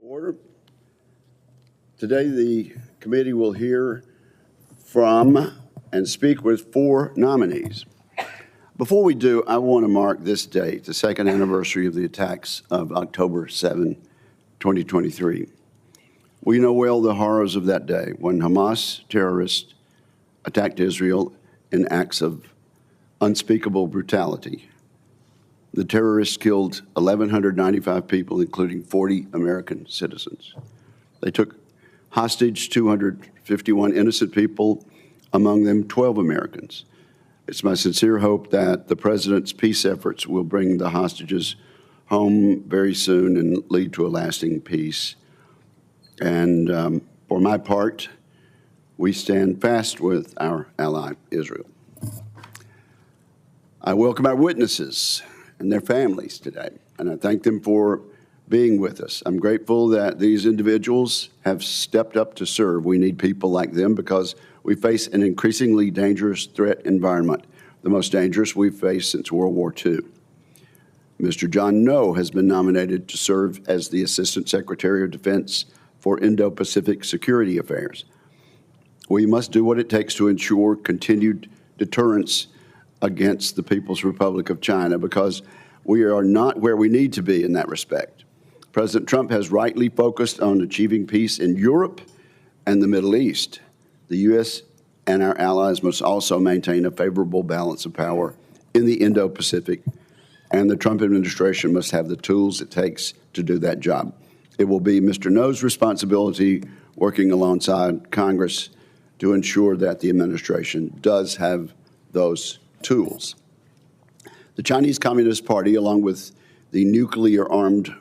Order. Today, the committee will hear from and speak with 4 nominees. Before we do, I want to mark this date, the second anniversary of the attacks of October 7, 2023. We know well the horrors of that day when Hamas terrorists attacked Israel in acts of unspeakable brutality. The terrorists killed 1,195 people, including 40 American citizens. They took hostage 251 innocent people, among them 12 Americans. It's my sincere hope that the President's peace efforts will bring the hostages home very soon and lead to a lasting peace. And for my part, we stand fast with our ally, Israel. I welcome our witnesses and their families today, and I thank them for being with us. I'm grateful that these individuals have stepped up to serve. We need people like them because we face an increasingly dangerous threat environment, the most dangerous we've faced since World War II. Mr. John Noe has been nominated to serve as the Assistant Secretary of Defense for Indo-Pacific Security Affairs. We must do what it takes to ensure continued deterrence against the People's Republic of China because we are not where we need to be in that respect. President Trump has rightly focused on achieving peace in Europe and the Middle East. The U.S. and our allies must also maintain a favorable balance of power in the Indo-Pacific, and the Trump administration must have the tools it takes to do that job. It will be Mr. Noe's responsibility, working alongside Congress, to ensure that the administration does have those tools. The Chinese Communist Party, along with the nuclear-armed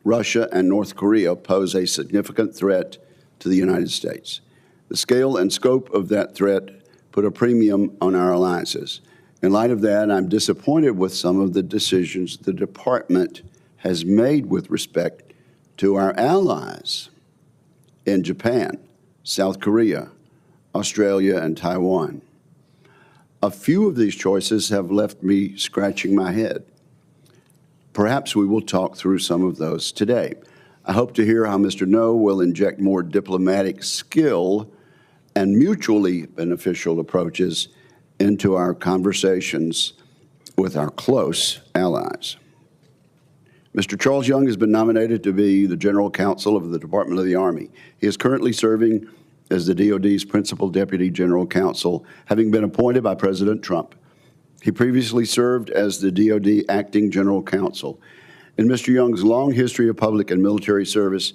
Russia and North Korea, pose a significant threat to the United States. The scale and scope of that threat put a premium on our alliances. In light of that, I'm disappointed with some of the decisions the Department has made with respect to our allies in Japan, South Korea, Australia, and Taiwan. A few of these choices have left me scratching my head. Perhaps we will talk through some of those today. I hope to hear how Mr. Noe will inject more diplomatic skill and mutually beneficial approaches into our conversations with our close allies. Mr. Charles Young has been nominated to be the General Counsel of the Department of the Army. He is currently serving as the DoD's Principal Deputy General Counsel, having been appointed by President Trump. He previously served as the DoD Acting General Counsel. In Mr. Young's long history of public and military service,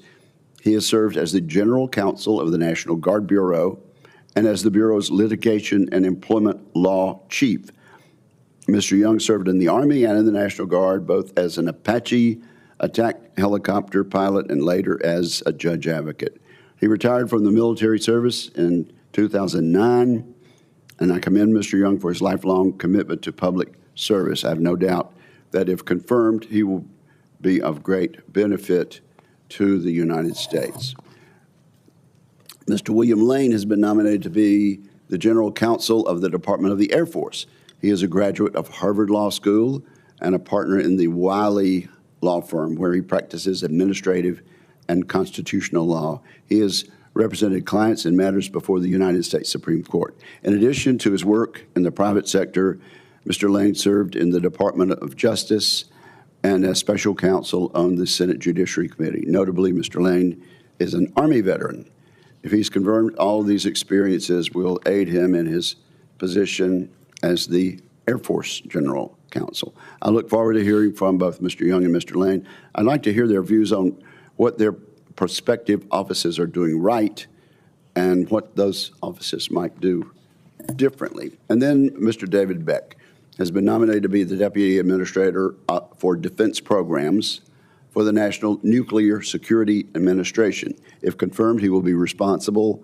he has served as the General Counsel of the National Guard Bureau and as the Bureau's Litigation and Employment Law Chief. Mr. Young served in the Army and in the National Guard, both as an Apache attack helicopter pilot and later as a judge advocate. He retired from the military service in 2009, and I commend Mr. Young for his lifelong commitment to public service. I have no doubt that if confirmed, he will be of great benefit to the United States. Mr. William Lane has been nominated to be the General Counsel of the Department of the Air Force. He is a graduate of Harvard Law School and a partner in the Wiley Law Firm, where he practices administrative and constitutional law. He has represented clients in matters before the United States Supreme Court. In addition to his work in the private sector, Mr. Lane served in the Department of Justice and as special counsel on the Senate Judiciary Committee. Notably, Mr. Lane is an Army veteran. If he's confirmed, all of these experiences will aid him in his position as the Air Force General Counsel. I look forward to hearing from both Mr. Young and Mr. Lane. I'd like to hear their views on what their prospective offices are doing right and what those offices might do differently. And then Mr. David Beck has been nominated to be the Deputy Administrator for Defense Programs for the National Nuclear Security Administration. If confirmed, he will be responsible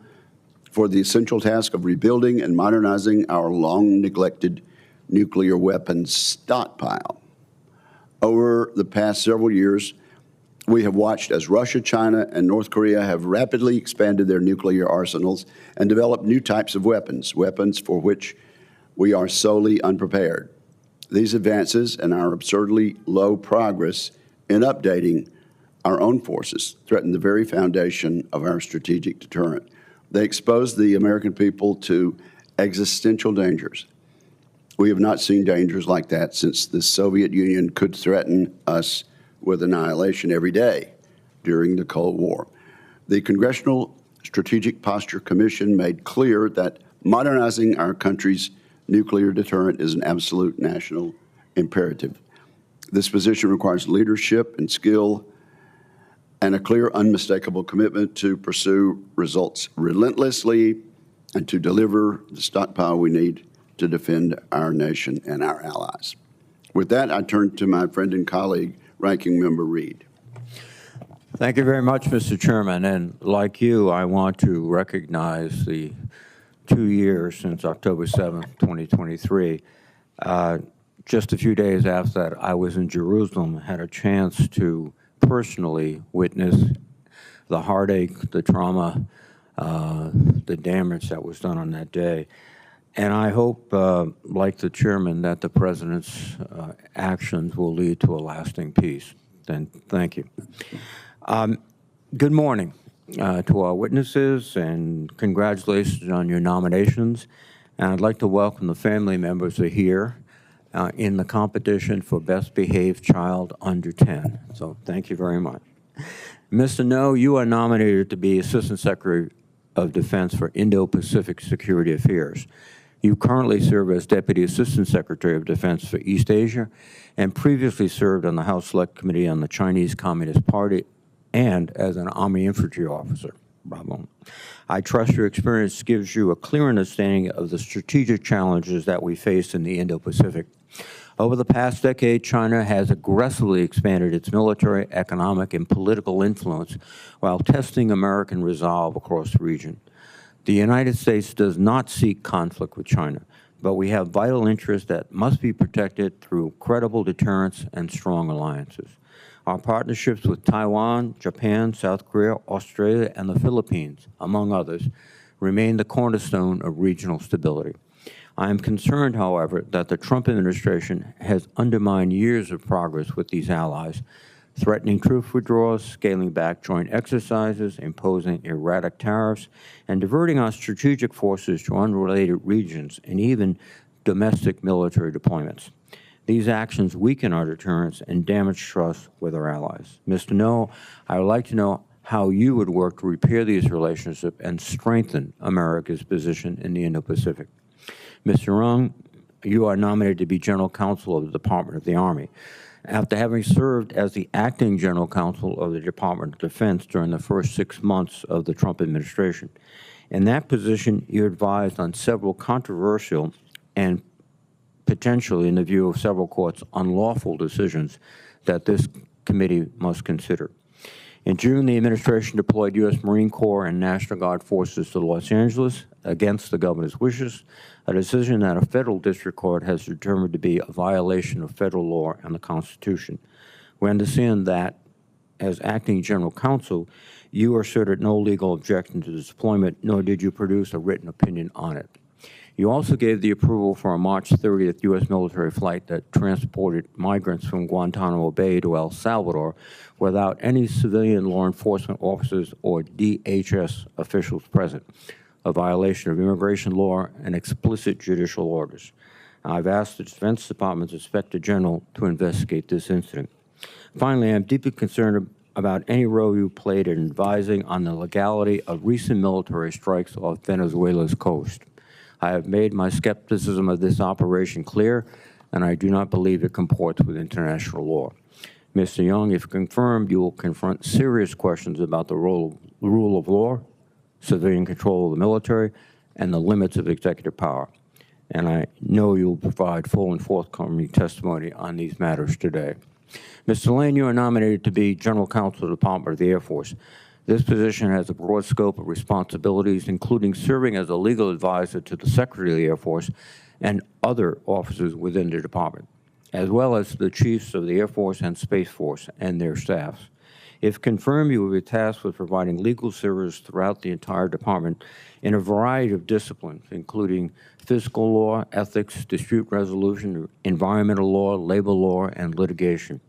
for the essential task of rebuilding and modernizing our long-neglected nuclear weapons stockpile. Over the past several years, we have watched as Russia, China, and North Korea have rapidly expanded their nuclear arsenals and developed new types of weapons for which we are solely unprepared. These advances and our absurdly low progress in updating our own forces threaten the very foundation of our strategic deterrent. They expose the American people to existential dangers. We have not seen dangers like that since the Soviet Union could threaten us with annihilation every day during the Cold War. The Congressional Strategic Posture Commission made clear that modernizing our country's nuclear deterrent is an absolute national imperative. This position requires leadership and skill and a clear, unmistakable commitment to pursue results relentlessly and to deliver the stockpile we need to defend our nation and our allies. With that, I turn to my friend and colleague, Ranking Member Reed. Thank you very much, Mr. Chairman. And like you, I want to recognize the 2 years since October 7th, 2023. Just a few days after that, I was in Jerusalem, had a chance to personally witness the heartache, the trauma, the damage that was done on that day. And I hope, like the chairman, that the president's actions will lead to a lasting peace. Then thank you. Good morning to our witnesses, and congratulations on your nominations. And I'd like to welcome the family members who are here in the competition for Best Behaved Child Under 10. So thank you very much. Mr. No, you are nominated to be Assistant Secretary of Defense for Indo-Pacific Security Affairs. You currently serve as Deputy Assistant Secretary of Defense for East Asia and previously served on the House Select Committee on the Chinese Communist Party and as an Army Infantry officer. Bravo. I trust your experience gives you a clear understanding of the strategic challenges that we face in the Indo-Pacific. Over the past decade, China has aggressively expanded its military, economic, and political influence while testing American resolve across the region. The United States does not seek conflict with China, but we have vital interests that must be protected through credible deterrence and strong alliances. Our partnerships with Taiwan, Japan, South Korea, Australia, and the Philippines, among others, remain the cornerstone of regional stability. I am concerned, however, that the Trump administration has undermined years of progress with these allies, threatening troop withdrawals, scaling back joint exercises, imposing erratic tariffs, and diverting our strategic forces to unrelated regions and even domestic military deployments. These actions weaken our deterrence and damage trust with our allies. Mr. No, I would like to know how you would work to repair these relationships and strengthen America's position in the Indo-Pacific. Mr. Young, you are nominated to be General Counsel of the Department of the Army. After having served as the acting General Counsel of the Department of Defense during the first 6 months of the Trump administration. In that position, you advised on several controversial and potentially, in the view of several courts, unlawful decisions that this committee must consider. In June, the administration deployed U.S. Marine Corps and National Guard forces to Los Angeles against the governor's wishes, a decision that a federal district court has determined to be a violation of federal law and the Constitution. We understand that, as acting general counsel, you asserted no legal objection to the deployment, nor did you produce a written opinion on it. You also gave the approval for a March 30th U.S. military flight that transported migrants from Guantanamo Bay to El Salvador without any civilian law enforcement officers or DHS officials present, a violation of immigration law and explicit judicial orders. I've asked the Defense Department's Inspector General to investigate this incident. Finally, I'm deeply concerned about any role you played in advising on the legality of recent military strikes off Venezuela's coast. I have made my skepticism of this operation clear, and I do not believe it comports with international law. Mr. Young, if confirmed, you will confront serious questions about the rule of law, civilian control of the military, and the limits of executive power. And I know you will provide full and forthcoming testimony on these matters today. Mr. Lane, you are nominated to be General Counsel of the Department of the Air Force. This position has a broad scope of responsibilities, including serving as a legal advisor to the Secretary of the Air Force and other officers within the department, as well as the chiefs of the Air Force and Space Force and their staffs. If confirmed, you will be tasked with providing legal service throughout the entire department in a variety of disciplines, including fiscal law, ethics, dispute resolution, environmental law, labor law, and litigation.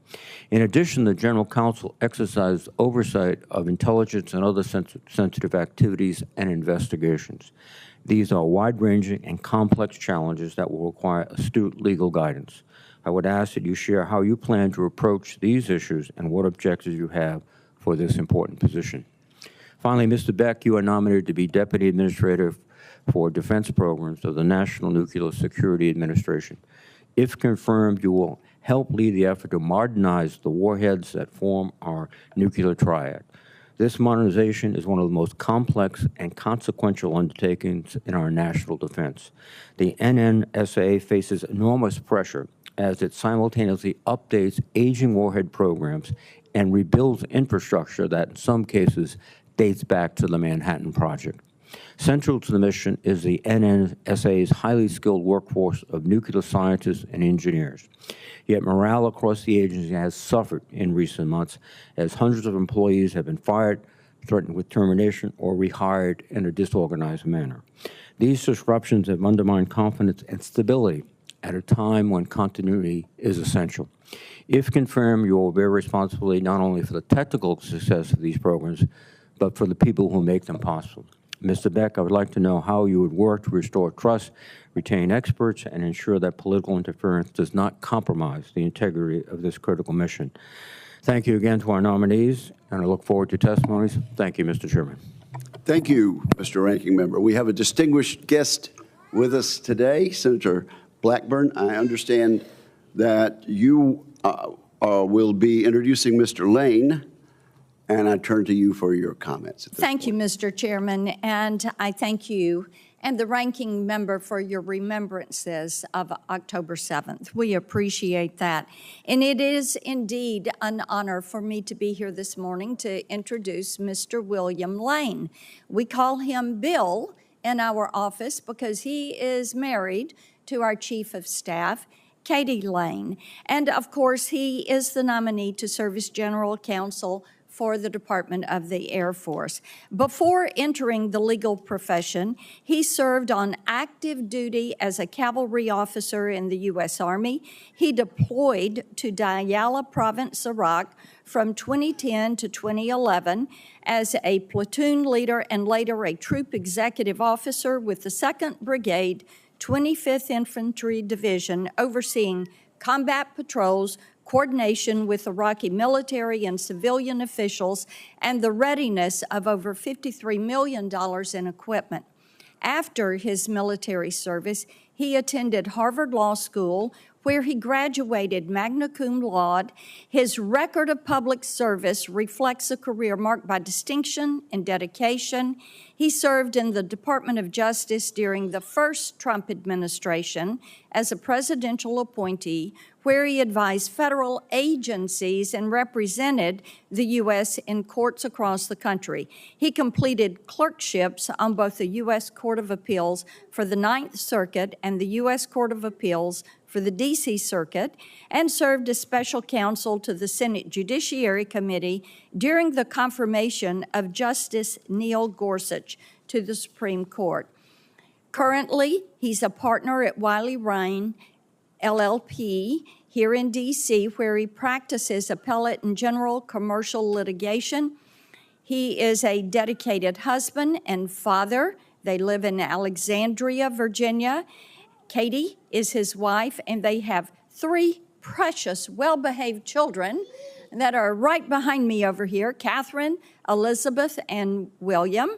In addition, the General Counsel exercised oversight of intelligence and other sensitive activities and investigations. These are wide-ranging and complex challenges that will require astute legal guidance. I would ask that you share how you plan to approach these issues and what objectives you have for this important position. Finally, Mr. Beck, you are nominated to be Deputy Administrator for Defense Programs of the National Nuclear Security Administration. If confirmed, you will help lead the effort to modernize the warheads that form our nuclear triad. This modernization is one of the most complex and consequential undertakings in our national defense. The NNSA faces enormous pressure as it simultaneously updates aging warhead programs and rebuilds infrastructure that, in some cases, dates back to the Manhattan Project. Central to the mission is the NNSA's highly skilled workforce of nuclear scientists and engineers. Yet morale across the agency has suffered in recent months as hundreds of employees have been fired, threatened with termination, or rehired in a disorganized manner. These disruptions have undermined confidence and stability at a time when continuity is essential. If confirmed, you will bear responsibility not only for the technical success of these programs, but for the people who make them possible. Mr. Beck, I would like to know how you would work to restore trust, retain experts, and ensure that political interference does not compromise the integrity of this critical mission. Thank you again to our nominees, and I look forward to testimonies. Thank you, Mr. Chairman. Thank you, Mr. Ranking Member. We have a distinguished guest with us today, Senator Blackburn. I understand that you will be introducing Mr. Lane, and I turn to you for your comments. Thank you, Mr. Chairman, and I thank you and the ranking member for your remembrances of October 7th. We appreciate that. And it is indeed an honor for me to be here this morning to introduce Mr. William Lane. We call him Bill in our office because he is married to our Chief of Staff, Katie Lane. And of course, he is the nominee to serve as General Counsel for the Department of the Air Force. Before entering the legal profession, he served on active duty as a cavalry officer in the U.S. Army. He deployed to Diyala Province, Iraq from 2010 to 2011 as a platoon leader and later a troop executive officer with the 2nd Brigade, 25th Infantry Division, overseeing combat patrols, coordination with Iraqi military and civilian officials, and the readiness of over $53 million in equipment. After his military service, he attended Harvard Law School, where he graduated magna cum laude. His record of public service reflects a career marked by distinction and dedication. He served in the Department of Justice during the first Trump administration as a presidential appointee, where he advised federal agencies and represented the U.S. in courts across the country. He completed clerkships on both the U.S. Court of Appeals for the Ninth Circuit and the U.S. Court of Appeals for the D.C. Circuit, and served as special counsel to the Senate Judiciary Committee during the confirmation of Justice Neil Gorsuch to the Supreme Court. Currently, he's a partner at Wiley Rein, LLP, here in D.C., where he practices appellate and general commercial litigation. He is a dedicated husband and father. They live in Alexandria, Virginia. Katie is his wife, and they have 3 precious, well-behaved children that are right behind me over here, Catherine, Elizabeth, and William.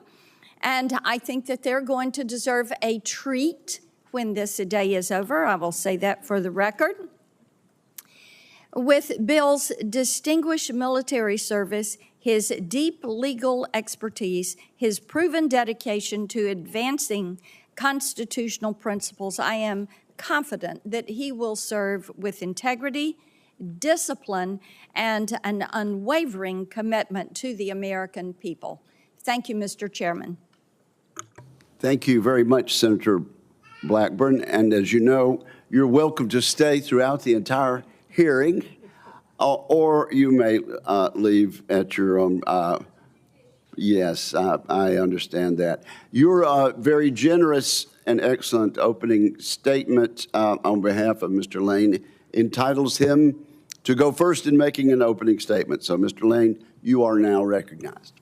And I think that they're going to deserve a treat when this day is over. I will say that for the record. With Bill's distinguished military service, his deep legal expertise, his proven dedication to advancing constitutional principles, I am confident that he will serve with integrity, discipline, and an unwavering commitment to the American people. Thank you, Mr. Chairman. Thank you very much, Senator Blackburn. And as you know, you're welcome to stay throughout the entire hearing. Or you may leave at your own. Yes, I understand that. Your very generous and excellent opening statement on behalf of Mr. Lane entitles him to go first in making an opening statement. So, Mr. Lane, you are now recognized.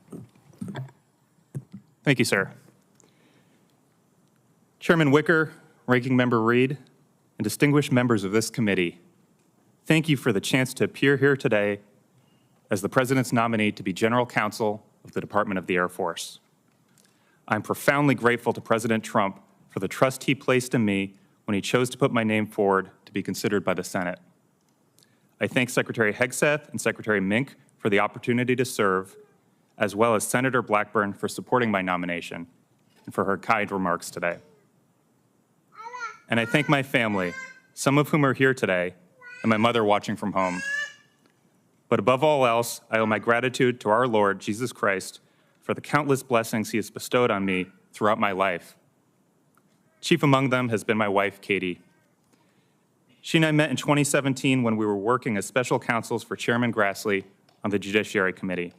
Thank you, sir. Chairman Wicker, Ranking Member Reed, and distinguished members of this committee, thank you for the chance to appear here today as the President's nominee to be General Counsel of the Department of the Air Force. I'm profoundly grateful to President Trump for the trust he placed in me when he chose to put my name forward to be considered by the Senate. I thank Secretary Hegseth and Secretary Mink for the opportunity to serve, as well as Senator Blackburn for supporting my nomination and for her kind remarks today. And I thank my family, some of whom are here today, and my mother watching from home. But above all else, I owe my gratitude to our Lord, Jesus Christ, for the countless blessings he has bestowed on me throughout my life. Chief among them has been my wife, Katie. She and I met in 2017 when we were working as special counsels for Chairman Grassley on the Judiciary Committee.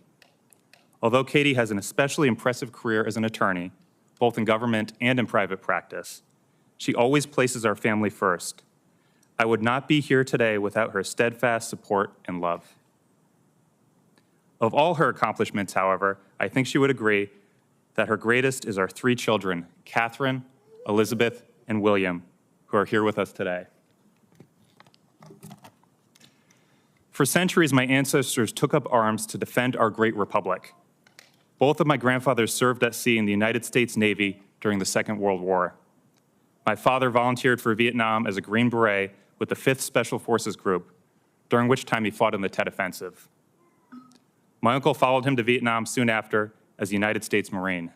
Although Katie has an especially impressive career as an attorney, both in government and in private practice, she always places our family first. I would not be here today without her steadfast support and love. Of all her accomplishments, however, I think she would agree that her greatest is our 3 children, Catherine, Elizabeth, and William, who are here with us today. For centuries, my ancestors took up arms to defend our great republic. Both of my grandfathers served at sea in the United States Navy during the Second World War. My father volunteered for Vietnam as a Green Beret with the 5th Special Forces Group, during which time he fought in the Tet Offensive. My uncle followed him to Vietnam soon after as a United States Marine.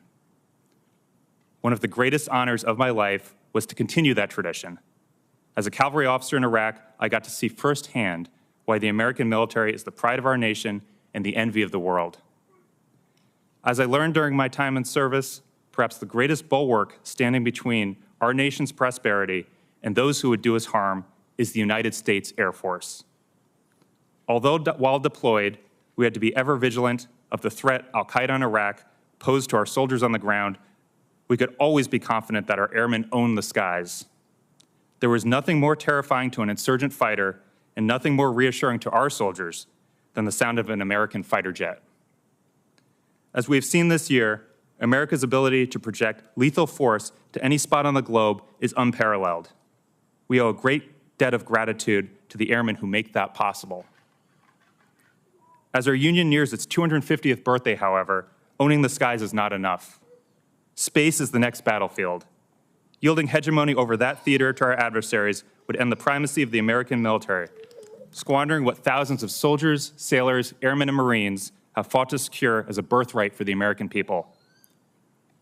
One of the greatest honors of my life was to continue that tradition. As a cavalry officer in Iraq, I got to see firsthand why the American military is the pride of our nation and the envy of the world. As I learned during my time in service, perhaps the greatest bulwark standing between our nation's prosperity and those who would do us harm is the United States Air Force. Although while deployed, we had to be ever vigilant of the threat al-Qaeda in Iraq posed to our soldiers on the ground, we could always be confident that our airmen owned the skies. There was nothing more terrifying to an insurgent fighter and nothing more reassuring to our soldiers than the sound of an American fighter jet. As we've seen this year, America's ability to project lethal force to any spot on the globe is unparalleled. We owe a great debt of gratitude to the airmen who make that possible. As our Union nears its 250th birthday, however, owning the skies is not enough. Space is the next battlefield. Yielding hegemony over that theater to our adversaries would end the primacy of the American military, squandering what thousands of soldiers, sailors, airmen, and Marines have fought to secure as a birthright for the American people.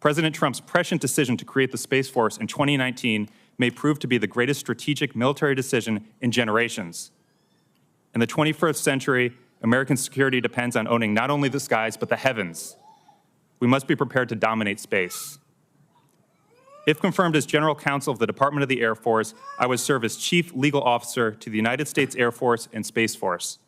President Trump's prescient decision to create the Space Force in 2019 may prove to be the greatest strategic military decision in generations. In the 21st century, American security depends on owning not only the skies, but the heavens. We must be prepared to dominate space. If confirmed as General Counsel of the Department of the Air Force, I would serve as Chief Legal Officer to the United States Air Force and Space Force.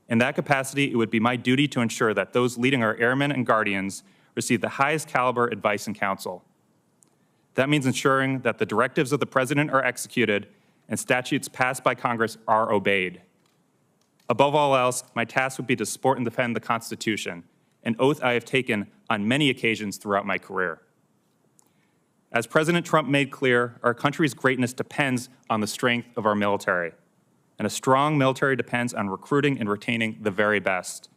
In that capacity, it would be my duty to ensure that those leading our airmen and guardians receive the highest caliber advice and counsel. That means ensuring that the directives of the President are executed and statutes passed by Congress are obeyed. Above all else, my task would be to support and defend the Constitution, an oath I have taken on many occasions throughout my career. As President Trump made clear, our country's greatness depends on the strength of our military, and a strong military depends on recruiting and retaining the very best,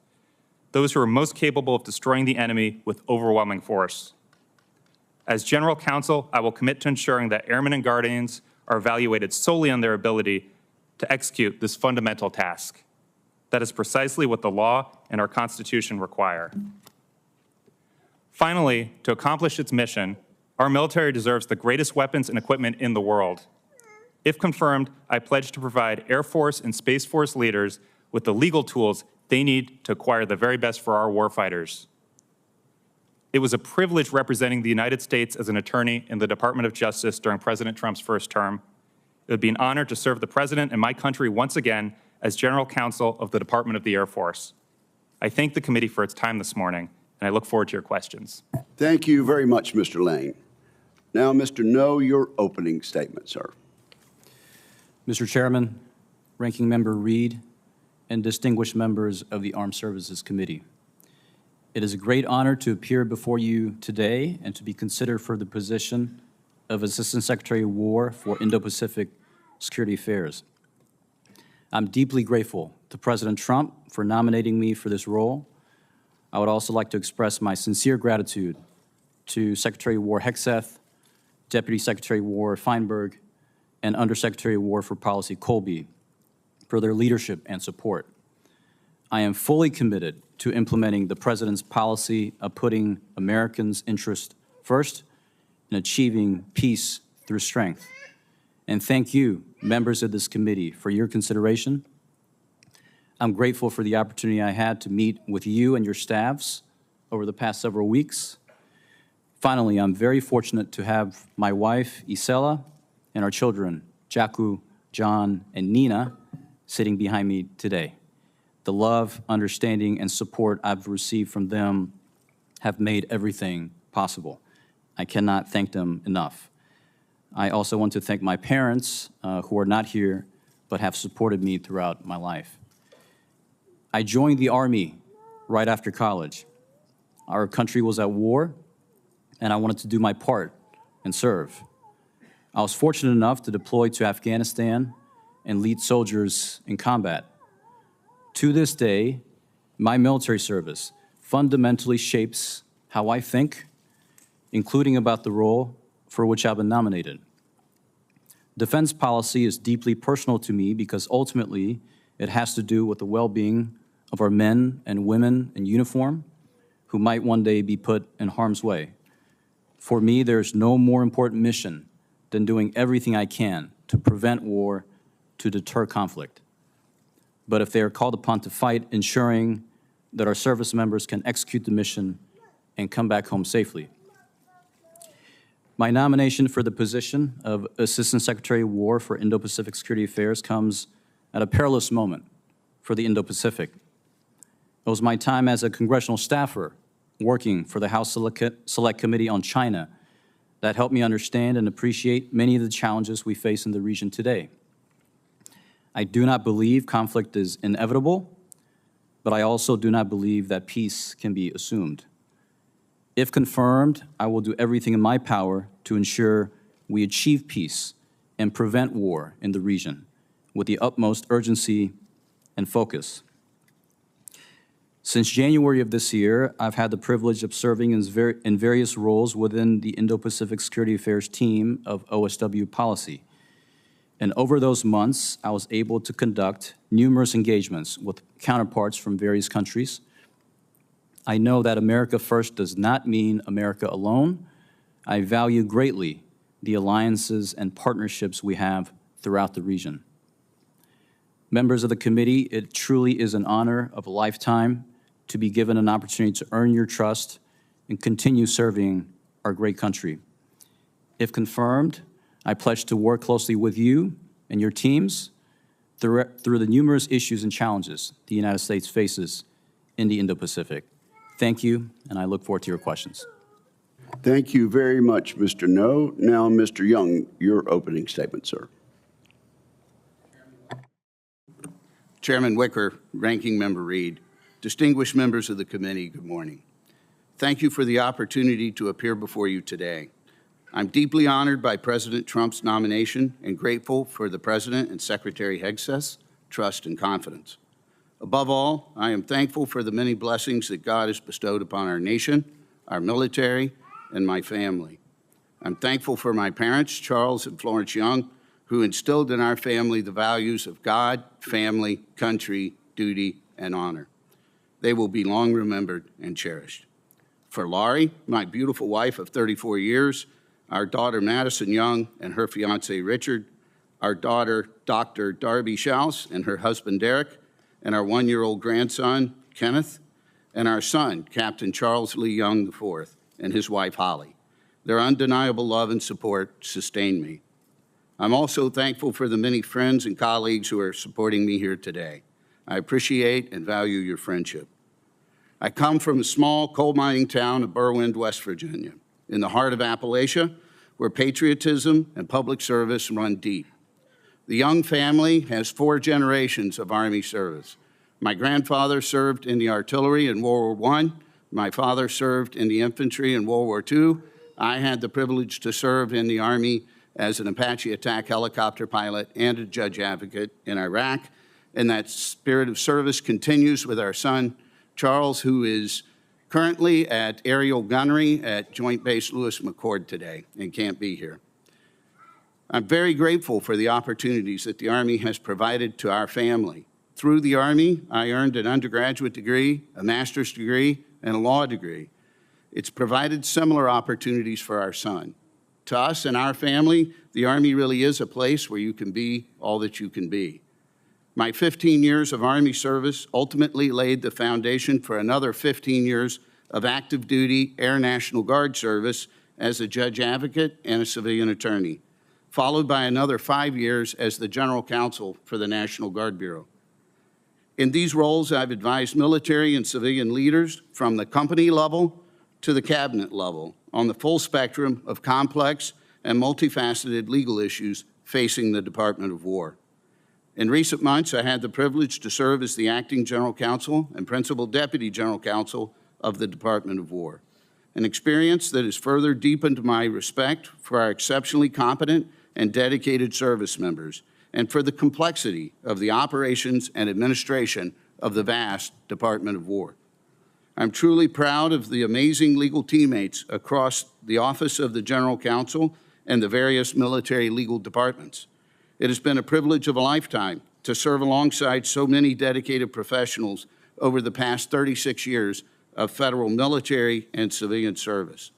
those who are most capable of destroying the enemy with overwhelming force. As General Counsel, I will commit to ensuring that airmen and guardians are evaluated solely on their ability to execute this fundamental task. That is precisely what the law and our Constitution require. Finally, to accomplish its mission, our military deserves the greatest weapons and equipment in the world. If confirmed, I pledge to provide Air Force and Space Force leaders with the legal tools they need to acquire the very best for our warfighters. It was a privilege representing the United States as an attorney in the Department of Justice during President Trump's first term. It would be an honor to serve the President and my country once again as General Counsel of the Department of the Air Force. I thank the committee for its time this morning, and I look forward to your questions. Thank you very much, Mr. Lane. Now, Mr. No, your opening statement, sir. Mr. Chairman, Ranking Member Reed, and distinguished members of the Armed Services Committee. It is a great honor to appear before you today and to be considered for the position of Assistant Secretary of War for Indo-Pacific Security Affairs. I'm deeply grateful to President Trump for nominating me for this role. I would also like to express my sincere gratitude to Secretary of War Hegseth, Deputy Secretary of War Feinberg, and Undersecretary of War for Policy Colby for their leadership and support. I am fully committed to implementing the President's policy of putting Americans' interests first and achieving peace through strength. And thank you, members of this committee, for your consideration. I'm grateful for the opportunity I had to meet with you and your staffs over the past several weeks. Finally, I'm very fortunate to have my wife, Isela, and our children, Jaku, John, and Nina, sitting behind me today. The love, understanding, and support I've received from them have made everything possible. I cannot thank them enough. I also want to thank my parents, who are not here, but have supported me throughout my life. I joined the Army right after college. Our country was at war, and I wanted to do my part and serve. I was fortunate enough to deploy to Afghanistan and lead soldiers in combat. To this day, my military service fundamentally shapes how I think, including about the role for which I've been nominated. Defense policy is deeply personal to me because ultimately it has to do with the well-being of our men and women in uniform who might one day be put in harm's way. For me, there's no more important mission than doing everything I can to prevent war, to deter conflict. But if they are called upon to fight, ensuring that our service members can execute the mission and come back home safely. My nomination for the position of Assistant Secretary of War for Indo-Pacific Security Affairs comes at a perilous moment for the Indo-Pacific. It was my time as a congressional staffer working for the House Select Committee on China that helped me understand and appreciate many of the challenges we face in the region today. I do not believe conflict is inevitable, but I also do not believe that peace can be assumed. If confirmed, I will do everything in my power to ensure we achieve peace and prevent war in the region with the utmost urgency and focus. Since January of this year, I've had the privilege of serving in various roles within the Indo-Pacific Security Affairs team of OSW policy. And over those months, I was able to conduct numerous engagements with counterparts from various countries. I know that America first does not mean America alone. I value greatly the alliances and partnerships we have throughout the region. Members of the committee, it truly is an honor of a lifetime to be given an opportunity to earn your trust and continue serving our great country. If confirmed, I pledge to work closely with you and your teams through the numerous issues and challenges the United States faces in the Indo-Pacific. Thank you, and I look forward to your questions. Thank you very much, Mr. No. Now, Mr. Young, your opening statement, sir. Chairman Wicker, Ranking Member Reed, distinguished members of the committee, good morning. Thank you for the opportunity to appear before you today. I'm deeply honored by President Trump's nomination and grateful for the President and Secretary Hegseth's trust and confidence. Above all, I am thankful for the many blessings that God has bestowed upon our nation, our military, and my family. I'm thankful for my parents, Charles and Florence Young, who instilled in our family the values of God, family, country, duty, and honor. They will be long remembered and cherished. For Laurie, my beautiful wife of 34 years, our daughter Madison Young and her fiance Richard, our daughter Dr. Darby Schaus and her husband Derek, and our one-year-old grandson Kenneth, and our son Captain Charles Lee Young IV and his wife Holly. Their undeniable love and support sustain me. I'm also thankful for the many friends and colleagues who are supporting me here today. I appreciate and value your friendship. I come from a small coal mining town of Berwind, West Virginia, in the heart of Appalachia, where patriotism and public service run deep. The Young family has 4 generations of Army service. My grandfather served in the artillery in World War I. My father served in the infantry in World War II. I had the privilege to serve in the Army as an Apache attack helicopter pilot and a judge advocate in Iraq. And that spirit of service continues with our son, Charles, who is currently at aerial gunnery at Joint Base Lewis McChord today and can't be here. I'm very grateful for the opportunities that the Army has provided to our family. Through the Army, I earned an undergraduate degree, a master's degree, and a law degree. It's provided similar opportunities for our son. To us and our family, the Army really is a place where you can be all that you can be. My 15 years of Army service ultimately laid the foundation for another 15 years of active duty Air National Guard service as a judge advocate and a civilian attorney, followed by another 5 years as the general counsel for the National Guard Bureau. In these roles, I've advised military and civilian leaders from the company level to the cabinet level on the full spectrum of complex and multifaceted legal issues facing the Department of War. In recent months, I had the privilege to serve as the acting general counsel and principal deputy general counsel of the Department of War, an experience that has further deepened my respect for our exceptionally competent and dedicated service members and for the complexity of the operations and administration of the vast Department of War. I'm truly proud of the amazing legal teammates across the Office of the General Counsel and the various military legal departments. It has been a privilege of a lifetime to serve alongside so many dedicated professionals over the past 36 years of federal military and civilian service.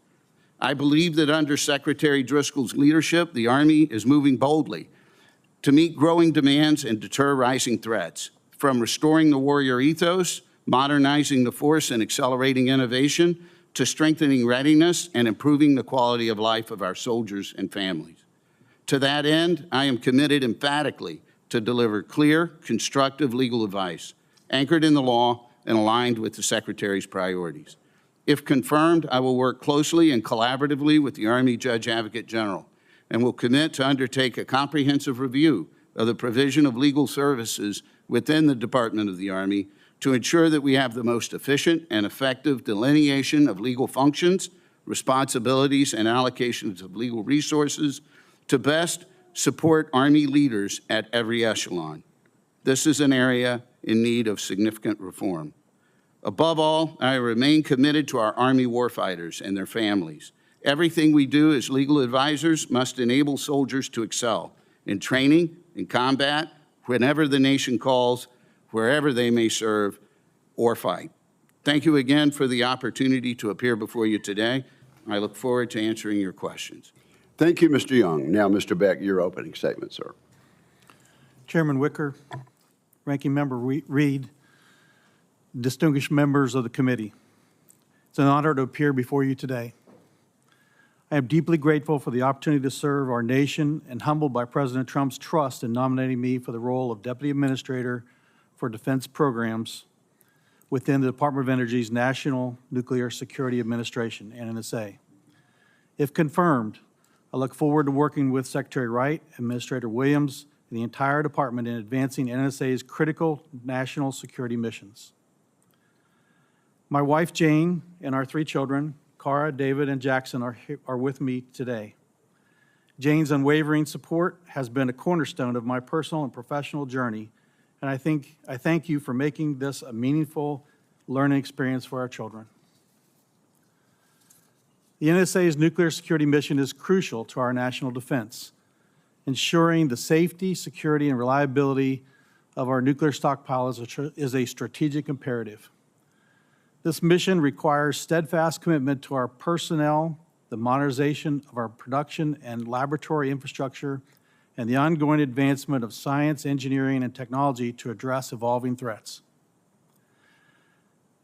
I believe that under Secretary Driscoll's leadership, the Army is moving boldly to meet growing demands and deter rising threats, from restoring the warrior ethos, modernizing the force and accelerating innovation, to strengthening readiness and improving the quality of life of our soldiers and families. To that end, I am committed emphatically to deliver clear, constructive legal advice, anchored in the law and aligned with the Secretary's priorities. If confirmed, I will work closely and collaboratively with the Army Judge Advocate General and will commit to undertake a comprehensive review of the provision of legal services within the Department of the Army to ensure that we have the most efficient and effective delineation of legal functions, responsibilities, and allocations of legal resources to best support Army leaders at every echelon. This is an area in need of significant reform. Above all, I remain committed to our Army warfighters and their families. Everything we do as legal advisors must enable soldiers to excel in training, in combat, whenever the nation calls, wherever they may serve or fight. Thank you again for the opportunity to appear before you today. I look forward to answering your questions. Thank you, Mr. Young. Now, Mr. Beck, your opening statement, sir. Chairman Wicker, Ranking Member Reed, distinguished members of the committee, it's an honor to appear before you today. I am deeply grateful for the opportunity to serve our nation and humbled by President Trump's trust in nominating me for the role of Deputy Administrator for Defense Programs within the Department of Energy's National Nuclear Security Administration, NNSA. If confirmed, I look forward to working with Secretary Wright, Administrator Williams, and the entire department in advancing NNSA's critical national security missions. My wife, Jane, and our 3 children, Cara, David, and Jackson, are with me today. Jane's unwavering support has been a cornerstone of my personal and professional journey, and I thank you for making this a meaningful learning experience for our children. The NSA's nuclear security mission is crucial to our national defense, ensuring the safety, security, and reliability of our nuclear stockpile is a strategic imperative. This mission requires steadfast commitment to our personnel, the modernization of our production and laboratory infrastructure, and the ongoing advancement of science, engineering, and technology to address evolving threats.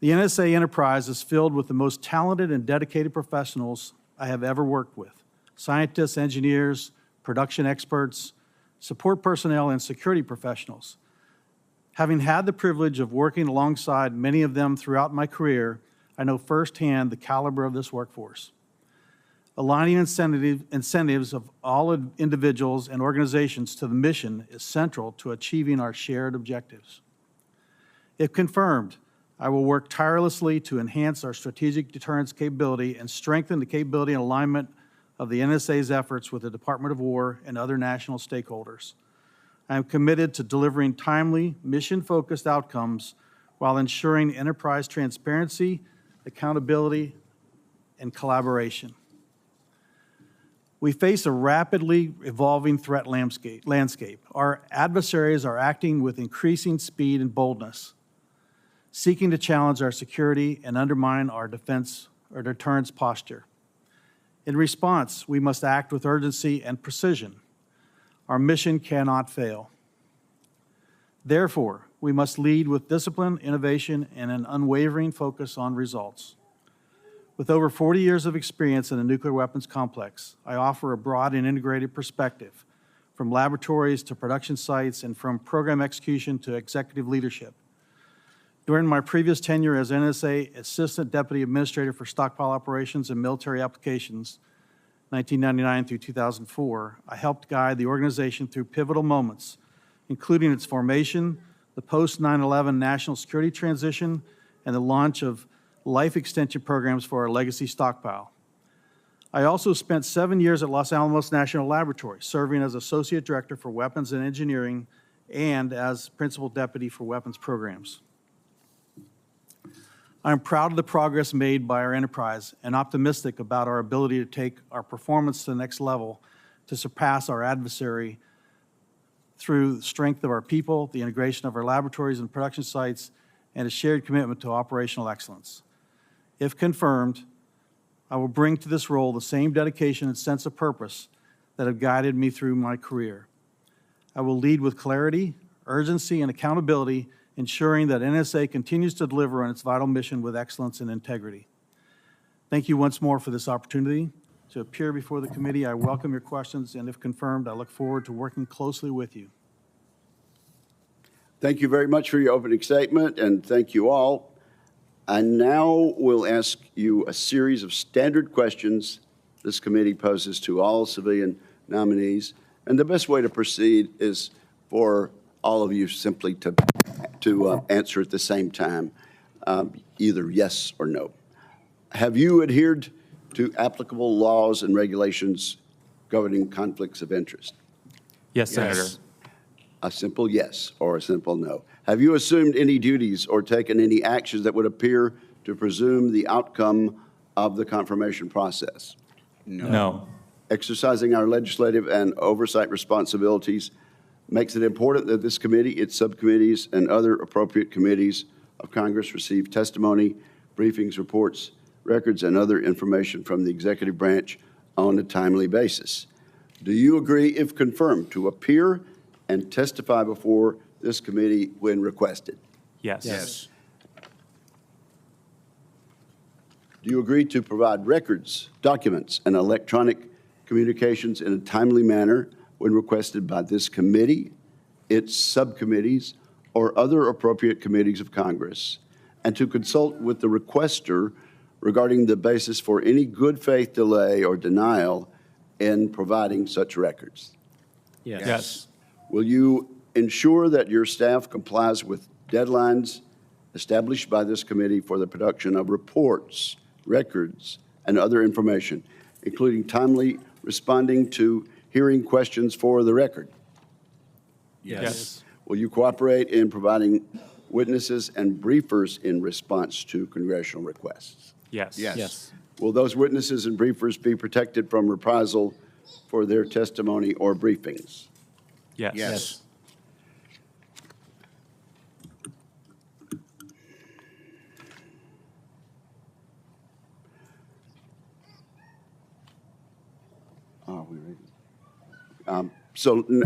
The NSA enterprise is filled with the most talented and dedicated professionals I have ever worked with: scientists, engineers, production experts, support personnel, and security professionals. Having had the privilege of working alongside many of them throughout my career, I know firsthand the caliber of this workforce. Aligning incentives of all individuals and organizations to the mission is central to achieving our shared objectives. If confirmed, I will work tirelessly to enhance our strategic deterrence capability and strengthen the capability and alignment of the NSA's efforts with the Department of War and other national stakeholders. I am committed to delivering timely, mission-focused outcomes while ensuring enterprise transparency, accountability, and collaboration. We face a rapidly evolving threat landscape. Our adversaries are acting with increasing speed and boldness, seeking to challenge our security and undermine our defense or deterrence posture. In response, we must act with urgency and precision. Our mission cannot fail. Therefore, we must lead with discipline, innovation, and an unwavering focus on results. With over 40 years of experience in the nuclear weapons complex, I offer a broad and integrated perspective, from laboratories to production sites and from program execution to executive leadership. During my previous tenure as NSA Assistant Deputy Administrator for Stockpile Operations and Military Applications, 1999 through 2004, I helped guide the organization through pivotal moments, including its formation, the post-9/11 national security transition, and the launch of life extension programs for our legacy stockpile. I also spent 7 years at Los Alamos National Laboratory, serving as Associate Director for Weapons and Engineering and as Principal Deputy for Weapons Programs. I am proud of the progress made by our enterprise and optimistic about our ability to take our performance to the next level to surpass our adversary through the strength of our people, the integration of our laboratories and production sites, and a shared commitment to operational excellence. If confirmed, I will bring to this role the same dedication and sense of purpose that have guided me through my career. I will lead with clarity, urgency, and accountability, ensuring that NSA continues to deliver on its vital mission with excellence and integrity. Thank you once more for this opportunity to appear before the committee. I welcome your questions, and if confirmed, I look forward to working closely with you. Thank you very much for your opening statement, and thank you all. I now will ask you a series of standard questions this committee poses to all civilian nominees, and the best way to proceed is for all of you simply to answer at the same time, either yes or no. Have you adhered to applicable laws and regulations governing conflicts of interest? Yes, Senator. A simple yes or a simple no. Have you assumed any duties or taken any actions that would appear to presume the outcome of the confirmation process? No. Exercising our legislative and oversight responsibilities makes it important that this committee, its subcommittees, and other appropriate committees of Congress receive testimony, briefings, reports, records, and other information from the executive branch on a timely basis. Do you agree, if confirmed, to appear and testify before this committee when requested? Yes. Yes. Do you agree to provide records, documents, and electronic communications in a timely manner when requested by this committee, its subcommittees, or other appropriate committees of Congress, and to consult with the requester regarding the basis for any good faith delay or denial in providing such records? Yes. Yes. Will you ensure that your staff complies with deadlines established by this committee for the production of reports, records, and other information, including timely responding to hearing questions for the record? Yes. Will you cooperate in providing witnesses and briefers in response to congressional requests? Yes. Yes. Yes. Will those witnesses and briefers be protected from reprisal for their testimony or briefings? Yes. Yes. Are we ready?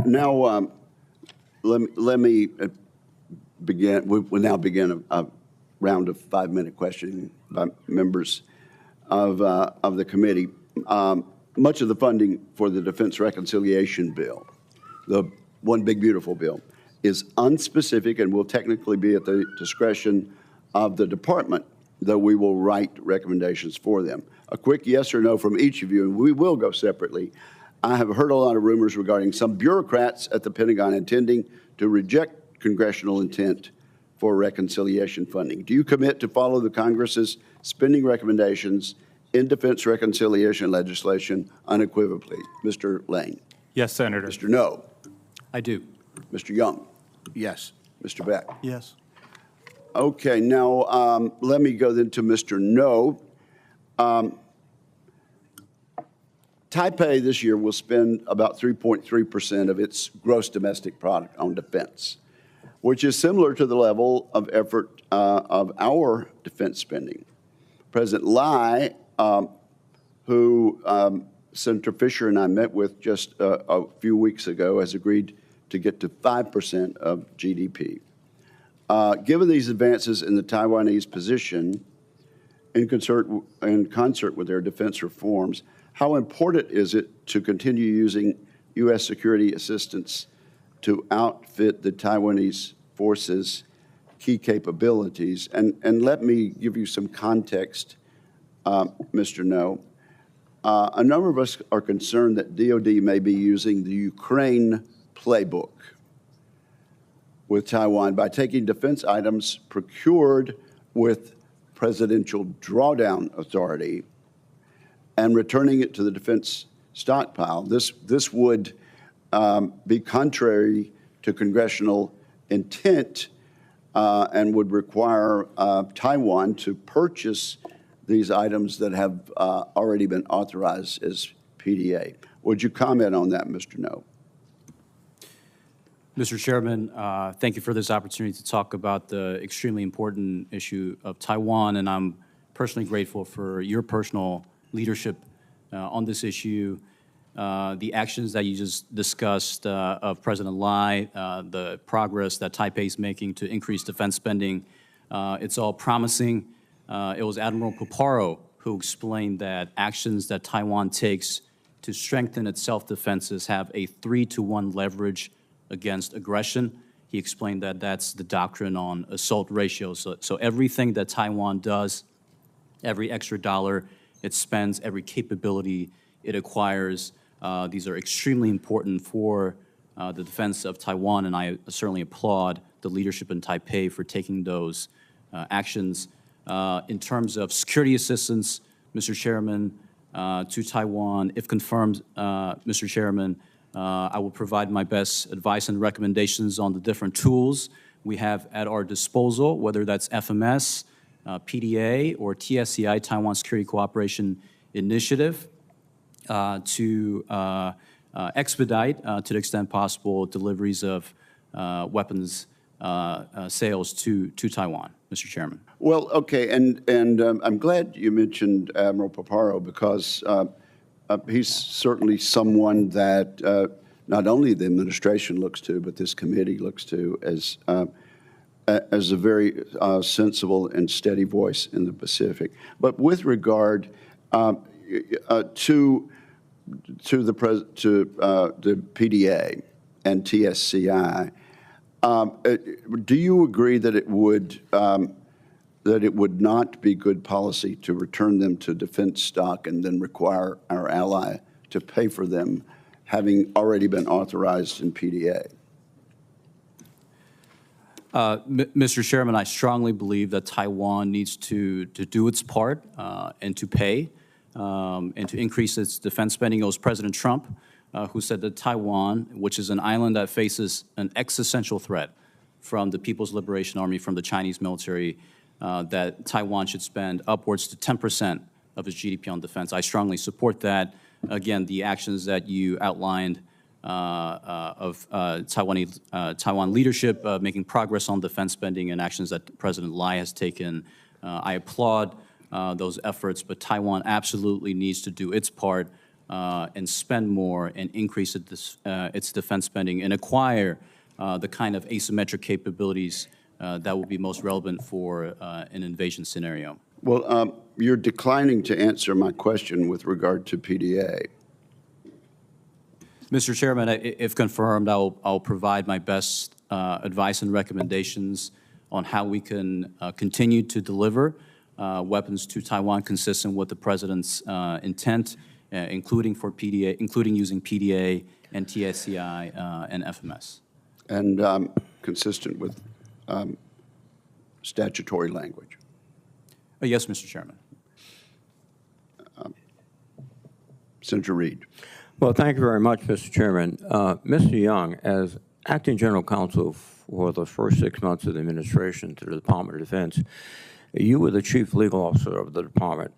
Now, let me begin. We'll now begin a round of 5-minute questioning by members of the committee. much of the funding for the Defense Reconciliation Bill, the one big beautiful bill, is unspecific and will technically be at the discretion of the department, though we will write recommendations for them. A quick yes or no from each of you, and we will go separately. I have heard a lot of rumors regarding some bureaucrats at the Pentagon intending to reject congressional intent for reconciliation funding. Do you commit to follow the Congress's spending recommendations in defense reconciliation legislation unequivocally? Mr. Lane. Yes, Senator. Mr. No. I do. Mr. Young. Yes. Mr. Beck. Yes. Okay, now let me go then to Mr. No. Taipei this year will spend about 3.3% of its gross domestic product on defense, which is similar to the level of effort of our defense spending. President Lai, who Senator Fisher and I met with just a few weeks ago, has agreed to get to 5% of GDP. Given these advances in the Taiwanese position, in concert with their defense reforms, how important is it to continue using U.S. security assistance to outfit the Taiwanese forces' key capabilities? And let me give you some context, Mr. No. A number of us are concerned that DOD may be using the Ukraine playbook with Taiwan by taking defense items procured with presidential drawdown authority and returning it to the defense stockpile. This would be contrary to congressional intent and would require Taiwan to purchase these items that have already been authorized as PDA. Would you comment on that, Mr. No? Mr. Chairman, thank you for this opportunity to talk about the extremely important issue of Taiwan, and I'm personally grateful for your personal leadership on this issue. The actions that you just discussed of President Lai, the progress that Taipei is making to increase defense spending, it's all promising. It was Admiral Paparo who explained that actions that Taiwan takes to strengthen its self-defenses have a 3-to-1 leverage against aggression. He explained that that's the doctrine on assault ratios. So everything that Taiwan does, every extra dollar it spends, every capability it acquires, these are extremely important for the defense of Taiwan, and I certainly applaud the leadership in Taipei for taking those actions. In terms of security assistance, Mr. Chairman, to Taiwan, if confirmed, Mr. Chairman, I will provide my best advice and recommendations on the different tools we have at our disposal, whether that's FMS, PDA, or TSCI, Taiwan Security Cooperation Initiative, to expedite, to the extent possible, deliveries of weapons sales to Taiwan, Mr. Chairman. Well, okay, and I'm glad you mentioned Admiral Paparo because he's certainly someone that not only the administration looks to, but this committee looks to as a very sensible and steady voice in the Pacific. But with regard to the PDA and TSCI, do you agree that it would not be good policy to return them to defense stock and then require our ally to pay for them, having already been authorized in PDA? Mr. Chairman, I strongly believe that Taiwan needs to do its part and to pay and to increase its defense spending. It was President Trump who said that Taiwan, which is an island that faces an existential threat from the People's Liberation Army, from the Chinese military, that Taiwan should spend upwards to 10% of its GDP on defense. I strongly support that. Again, the actions that you outlined of Taiwan leadership making progress on defense spending and actions that President Lai has taken, I applaud those efforts, but Taiwan absolutely needs to do its part and spend more and increase its defense spending and acquire the kind of asymmetric capabilities that will be most relevant for an invasion scenario. Well, you're declining to answer my question with regard to PDA. Mr. Chairman, if confirmed, I'll provide my best advice and recommendations on how we can continue to deliver weapons to Taiwan consistent with the President's intent, including using PDA and TSCI and FMS. And consistent with statutory language. Yes, Mr. Chairman. Senator Reed. Well, thank you very much, Mr. Chairman. Mr. Young, as acting general counsel for the first 6 months of the administration to the Department of Defense, you were the chief legal officer of the department.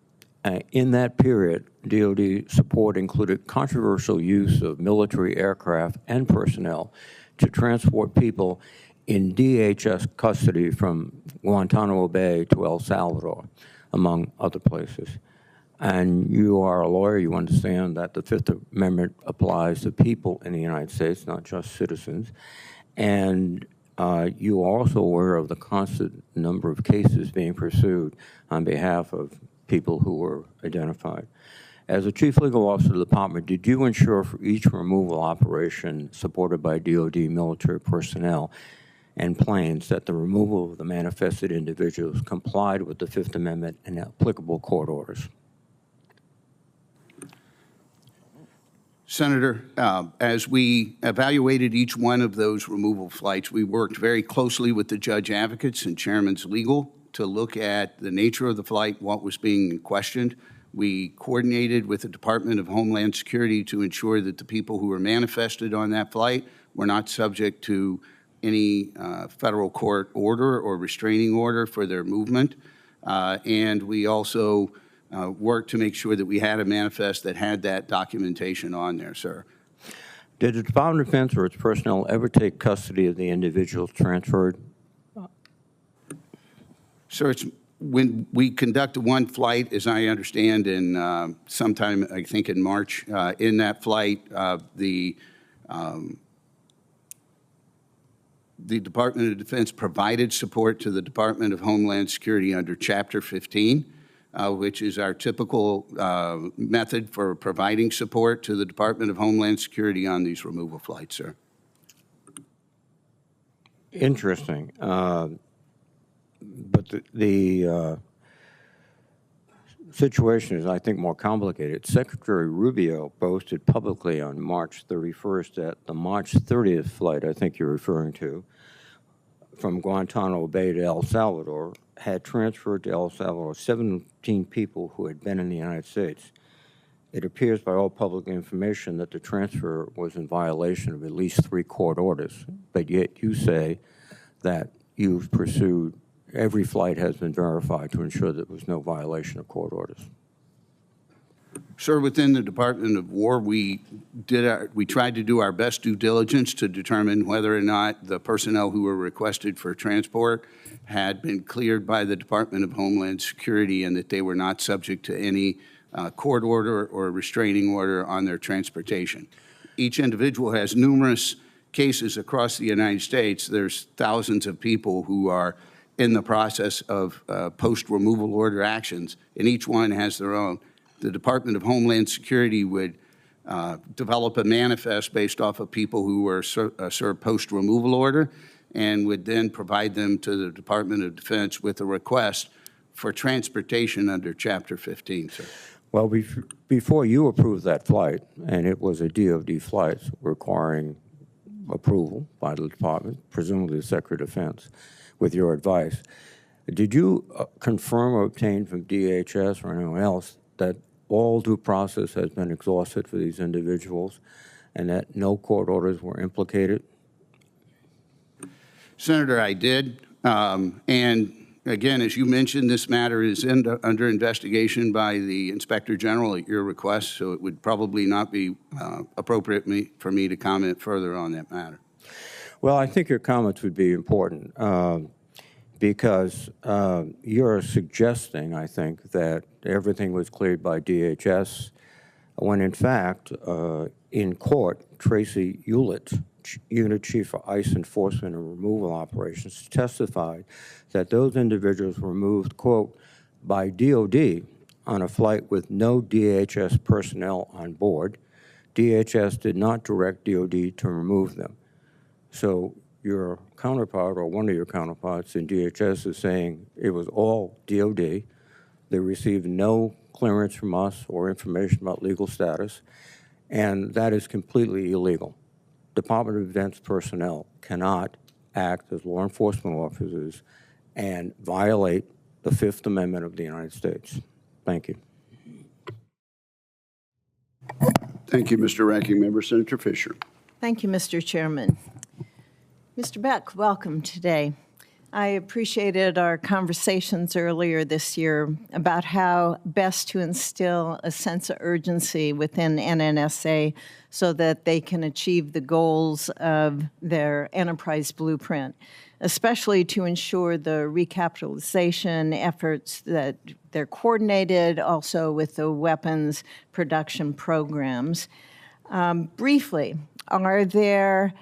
In that period, DoD support included controversial use of military aircraft and personnel to transport people in DHS custody from Guantanamo Bay to El Salvador, among other places. And you are a lawyer, you understand that the Fifth Amendment applies to people in the United States, not just citizens. And you are also aware of the constant number of cases being pursued on behalf of people who were identified. As a chief legal officer of the department, did you ensure for each removal operation supported by DoD military personnel and planes that the removal of the manifested individuals complied with the Fifth Amendment and applicable court orders? Senator, as we evaluated each one of those removal flights, we worked very closely with the judge advocates and chairman's legal to look at the nature of the flight, what was being questioned. We coordinated with the Department of Homeland Security to ensure that the people who were manifested on that flight were not subject to any federal court order or restraining order for their movement. And we also worked to make sure that we had a manifest that had that documentation on there, sir. Did the Department of Defense or its personnel ever take custody of the individuals transferred? Sir, it's when we conducted one flight, as I understand, in sometime, I think in March, in that flight, the Department of Defense provided support to the Department of Homeland Security under Chapter 15, which is our typical method for providing support to the Department of Homeland Security on these removal flights, sir. Interesting. But the situation is, I think, more complicated. Secretary Rubio boasted publicly on March 31st that the March 30th flight, I think you're referring to, from Guantanamo Bay to El Salvador, had transferred to El Salvador 17 people who had been in the United States. It appears by all public information that the transfer was in violation of at least 3 court orders, but yet you say that you've pursued, every flight has been verified to ensure that there was no violation of court orders. Sir, within the Department of War, we tried to do our best due diligence to determine whether or not the personnel who were requested for transport had been cleared by the Department of Homeland Security and that they were not subject to any court order or restraining order on their transportation. Each individual has numerous cases across the United States. There's thousands of people who are in the process of post-removal order actions, and each one has their own. The Department of Homeland Security would develop a manifest based off of people who were served post-removal order and would then provide them to the Department of Defense with a request for transportation under Chapter 15, sir. Well, before you approved that flight, and it was a DoD flight requiring approval by the department, presumably the Secretary of Defense, with your advice, did you confirm or obtain from DHS or anyone else that all due process has been exhausted for these individuals and that no court orders were implicated? Senator, I did. And again, as you mentioned, this matter is under investigation by the Inspector General at your request, so it would probably not be appropriate for me to comment further on that matter. Well, I think your comments would be important because you're suggesting, I think, that everything was cleared by DHS when, in fact, in court, Tracy Hewlett, Unit Chief for ICE Enforcement and Removal Operations, testified that those individuals were moved, quote, by DOD on a flight with no DHS personnel on board DHS did not direct DOD to remove them. So your counterpart, or one of your counterparts in DHS, is saying it was all DOD. They received no clearance from us or information about legal status, and that is completely illegal. Department of Defense personnel cannot act as law enforcement officers and violate the Fifth Amendment of the United States. Thank you. Thank you, Mr. Ranking Member. Senator Fisher. Thank you, Mr. Chairman. Mr. Beck, welcome today. I appreciated our conversations earlier this year about how best to instill a sense of urgency within NNSA so that they can achieve the goals of their enterprise blueprint, especially to ensure the recapitalization efforts that they're coordinated also with the weapons production programs. Briefly, are there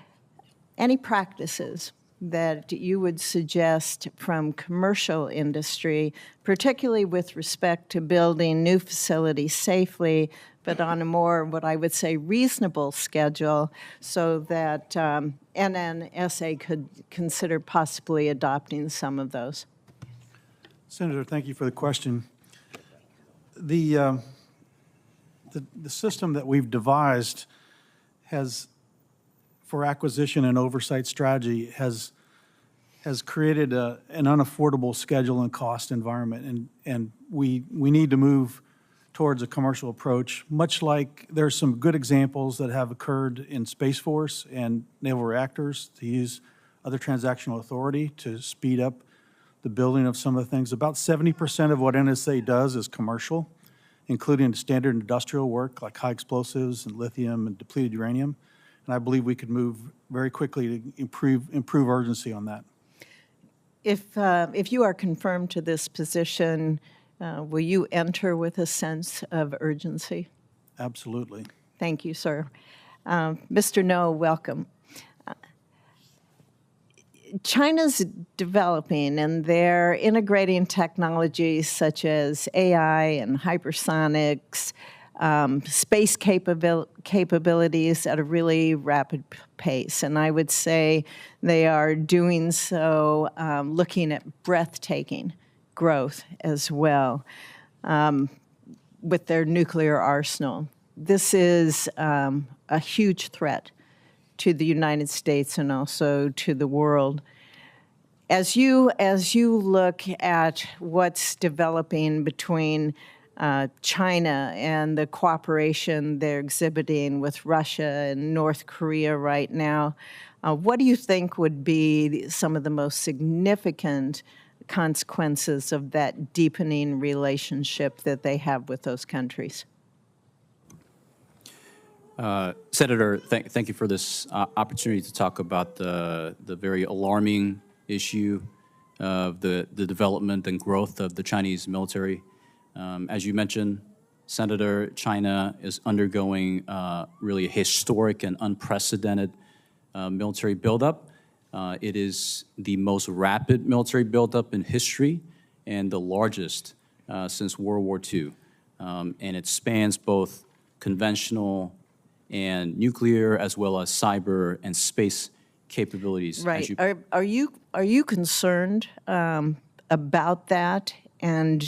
any practices that you would suggest from commercial industry, particularly with respect to building new facilities safely, but on a more, what I would say, reasonable schedule, so that NNSA could consider possibly adopting some of those? Senator, thank you for the question. The system that we've devised has, for acquisition and oversight strategy, has created an unaffordable schedule and cost environment, and we need to move towards a commercial approach, much like there's some good examples that have occurred in Space Force and naval reactors to use other transactional authority to speed up the building of some of the things. About 70% of what NSA does is commercial, including standard industrial work like high explosives and lithium and depleted uranium. And I believe we could move very quickly to improve urgency on that. If you are confirmed to this position, will you enter with a sense of urgency? Absolutely. Thank you, sir. Mr. No, welcome. China's developing, and they're integrating technologies such as AI and hypersonics, space capabilities at a really rapid pace. And I would say they are doing so looking at breathtaking growth as well with their nuclear arsenal. This is a huge threat to the United States and also to the world. As you look at what's developing between China and the cooperation they're exhibiting with Russia and North Korea right now, what do you think would be some of the most significant consequences of that deepening relationship that they have with those countries? Senator, thank you for this opportunity to talk about the very alarming issue of the development and growth of the Chinese military. As you mentioned, Senator, China is undergoing really a historic and unprecedented military buildup. It is the most rapid military buildup in history and the largest since World War II. And it spans both conventional and nuclear, as well as cyber and space capabilities. Right. Are you concerned about that and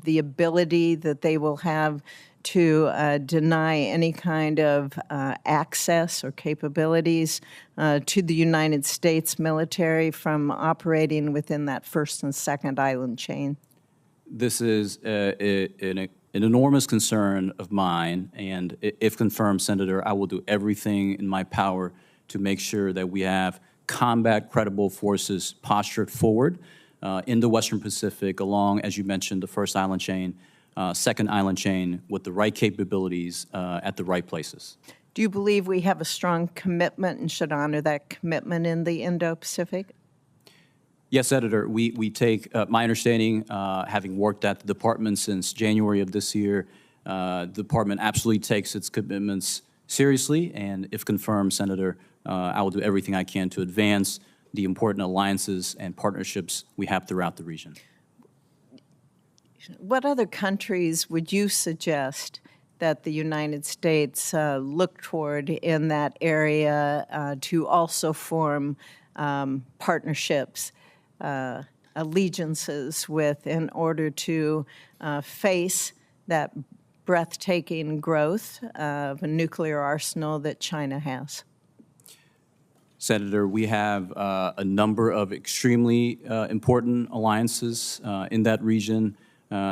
the ability that they will have to deny any kind of access or capabilities to the United States military from operating within that first and second island chain? This is an enormous concern of mine, and if confirmed, Senator, I will do everything in my power to make sure that we have combat credible forces postured forward in the Western Pacific along, as you mentioned, the first island chain, second island chain, with the right capabilities at the right places. Do you believe we have a strong commitment and should honor that commitment in the Indo-Pacific? Yes, Senator. We take, my understanding, having worked at the department since January of this year, the department absolutely takes its commitments seriously, and if confirmed, Senator, I will do everything I can to advance the important alliances and partnerships we have throughout the region. What other countries would you suggest that the United States look toward in that area to also form partnerships, allegiances with, in order to face that breathtaking growth of a nuclear arsenal that China has. Senator, we have a number of extremely important alliances in that region.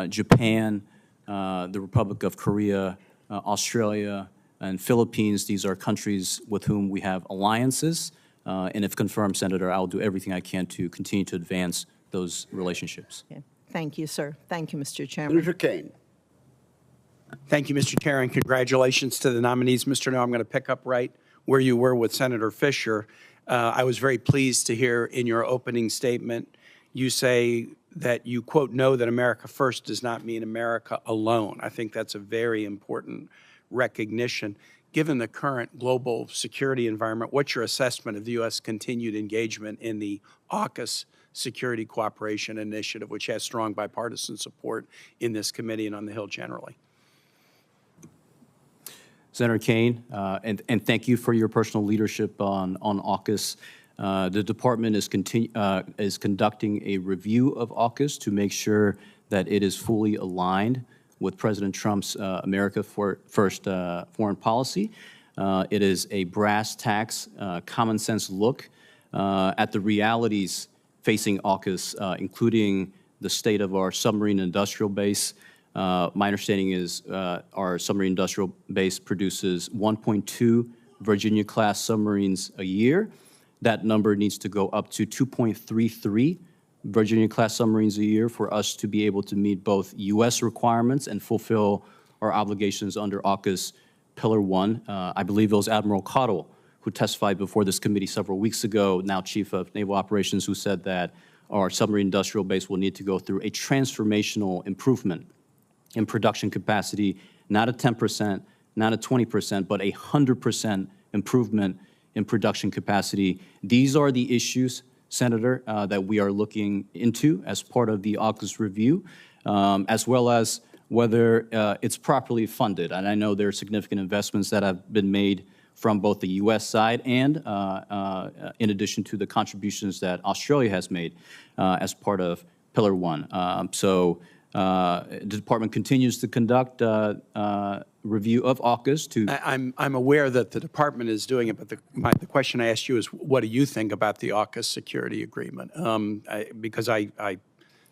Japan, the Republic of Korea, Australia, and Philippines. These are countries with whom we have alliances. And if confirmed, Senator, I'll do everything I can to continue to advance those relationships. Okay. Thank you, sir. Thank you, Mr. Chairman. Senator Kane. Thank you, Mr. Chair, and congratulations to the nominees. Mr. No, I'm going to pick up right where you were with Senator Fisher. I was very pleased to hear in your opening statement you say that you, quote, know that America first does not mean America alone. I think that's a very important recognition. Given the current global security environment, what's your assessment of the U.S. continued engagement in the AUKUS Security Cooperation Initiative, which has strong bipartisan support in this committee and on the Hill generally? Senator Kane, and thank you for your personal leadership on AUKUS. The department is conducting a review of AUKUS to make sure that it is fully aligned with President Trump's America First foreign policy. It is a brass tacks, common sense look at the realities facing AUKUS, including the state of our submarine industrial base. My understanding is our submarine industrial base produces 1.2 Virginia-class submarines a year. That number needs to go up to 2.33 Virginia-class submarines a year for us to be able to meet both U.S. requirements and fulfill our obligations under AUKUS Pillar 1. I believe it was Admiral Cottle who testified before this committee several weeks ago, now Chief of Naval Operations, who said that our submarine industrial base will need to go through a transformational improvement in production capacity, not a 10%, not a 20%, but 100% improvement in production capacity. These are the issues, Senator, that we are looking into as part of the AUKUS review, as well as whether it's properly funded. And I know there are significant investments that have been made from both the U.S. side and in addition to the contributions that Australia has made as part of Pillar 1. The department continues to conduct review of AUKUS to. I'm aware that the department is doing it, but the question I asked you is, what do you think about the AUKUS security agreement? Because I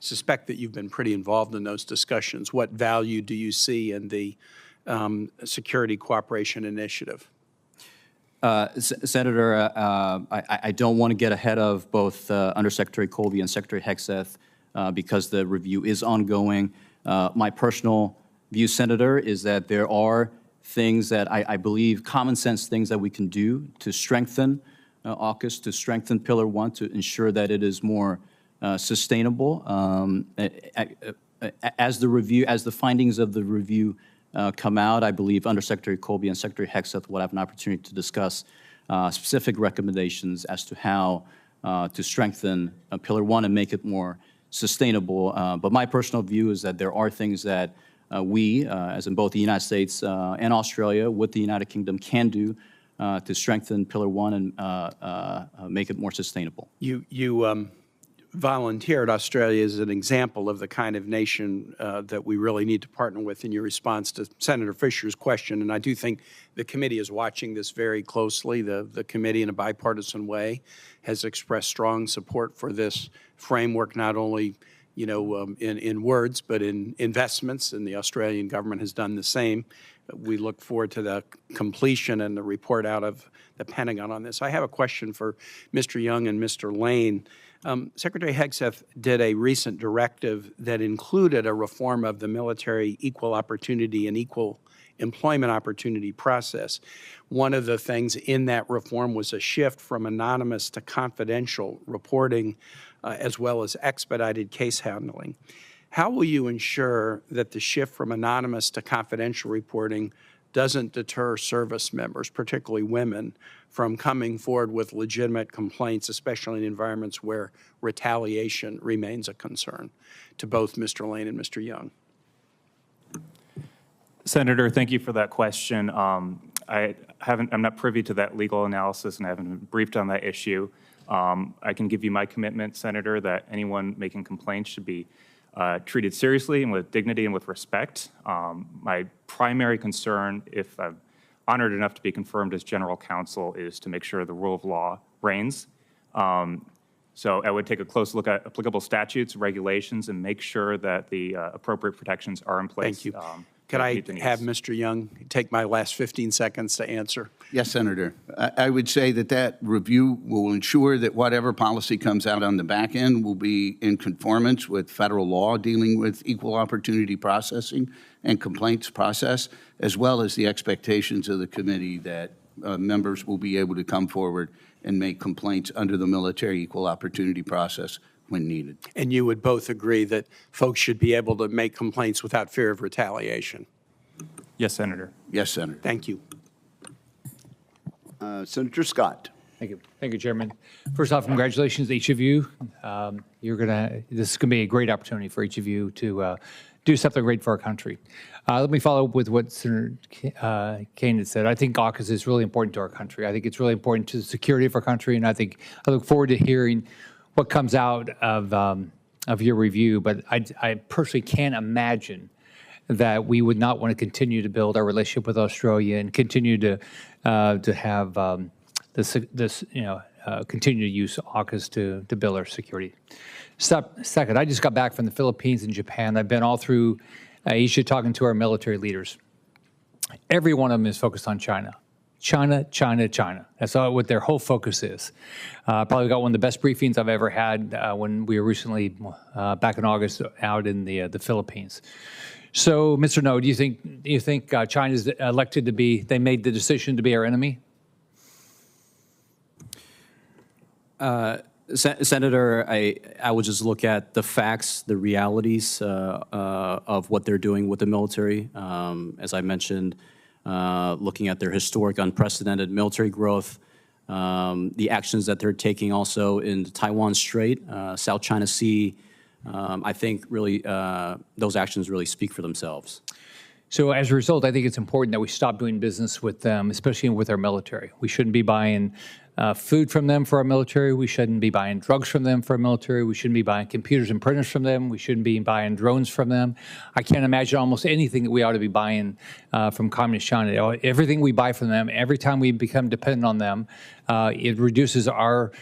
suspect that you've been pretty involved in those discussions. What value do you see in the Security Cooperation Initiative? Senator, I don't want to get ahead of both Undersecretary Colby and Secretary Hegseth because the review is ongoing. My personal view, Senator, is that there are things that I believe, common sense things that we can do to strengthen AUKUS, to strengthen Pillar 1, to ensure that it is more sustainable. As the findings of the review come out, I believe Undersecretary Colby and Secretary Hegseth will have an opportunity to discuss specific recommendations as to how to strengthen Pillar 1 and make it more sustainable. But my personal view is that there are things that we, as in both the United States and Australia, with the United Kingdom, can do to strengthen Pillar 1 and make it more sustainable. You volunteered Australia as an example of the kind of nation that we really need to partner with in your response to Senator Fisher's question. And I do think the committee is watching this very closely. The committee, in a bipartisan way, has expressed strong support for this framework, not only in words, but in investments, and the Australian government has done the same. We look forward to the completion and the report out of the Pentagon on this. I have a question for Mr. Young and Mr. Lane. Secretary Hegseth did a recent directive that included a reform of the military equal opportunity and equal employment opportunity process. One of the things in that reform was a shift from anonymous to confidential reporting, as well as expedited case handling. How will you ensure that the shift from anonymous to confidential reporting doesn't deter service members, particularly women, from coming forward with legitimate complaints, especially in environments where retaliation remains a concern? To both Mr. Lane and Mr. Young. Senator, thank you for that question. I'm not privy to that legal analysis, and I haven't been briefed on that issue. I can give you my commitment, Senator, that anyone making complaints should be treated seriously and with dignity and with respect. My primary concern, if I'm honored enough to be confirmed as general counsel, is to make sure the rule of law reigns. So I would take a close look at applicable statutes, regulations, and make sure that the appropriate protections are in place. Thank you. Could I have Mr. Young take my last 15 seconds to answer? Yes, Senator. I would say that review will ensure that whatever policy comes out on the back end will be in conformance with federal law dealing with equal opportunity processing and complaints process, as well as the expectations of the committee that members will be able to come forward and make complaints under the military equal opportunity process when needed. And you would both agree that folks should be able to make complaints without fear of retaliation? Yes, Senator. Yes, Senator. Thank you. Senator Scott. Thank you. Thank you, Chairman. First off, congratulations to each of you. This is going to be a great opportunity for each of you to do something great for our country. Let me follow up with what Senator Kane had said. I think AUKUS is really important to our country. I think it's really important to the security of our country, and I look forward to hearing what comes out of your review. But I personally can't imagine that we would not want to continue to build our relationship with Australia and continue to have continue to use AUKUS to build our security. Second, I just got back from the Philippines and Japan. I've been all through Asia talking to our military leaders. Every one of them is focused on China. China, China, China. That's what their whole focus is. Probably got one of the best briefings I've ever had when we were recently, back in August, out in the Philippines. So, Mr. No, do you think China's elected to be, they made the decision to be our enemy? Senator, I would just look at the facts, the realities of what they're doing with the military. As I mentioned, looking at their historic, unprecedented military growth, the actions that they're taking also in the Taiwan Strait, South China Sea. I think really those actions really speak for themselves. So as a result, I think it's important that we stop doing business with them, especially with our military. We shouldn't be buying food from them for our military. We shouldn't be buying drugs from them for our military. We shouldn't be buying computers and printers from them. We shouldn't be buying drones from them. I can't imagine almost anything that we ought to be buying from Communist China. Everything we buy from them, every time we become dependent on them, it reduces our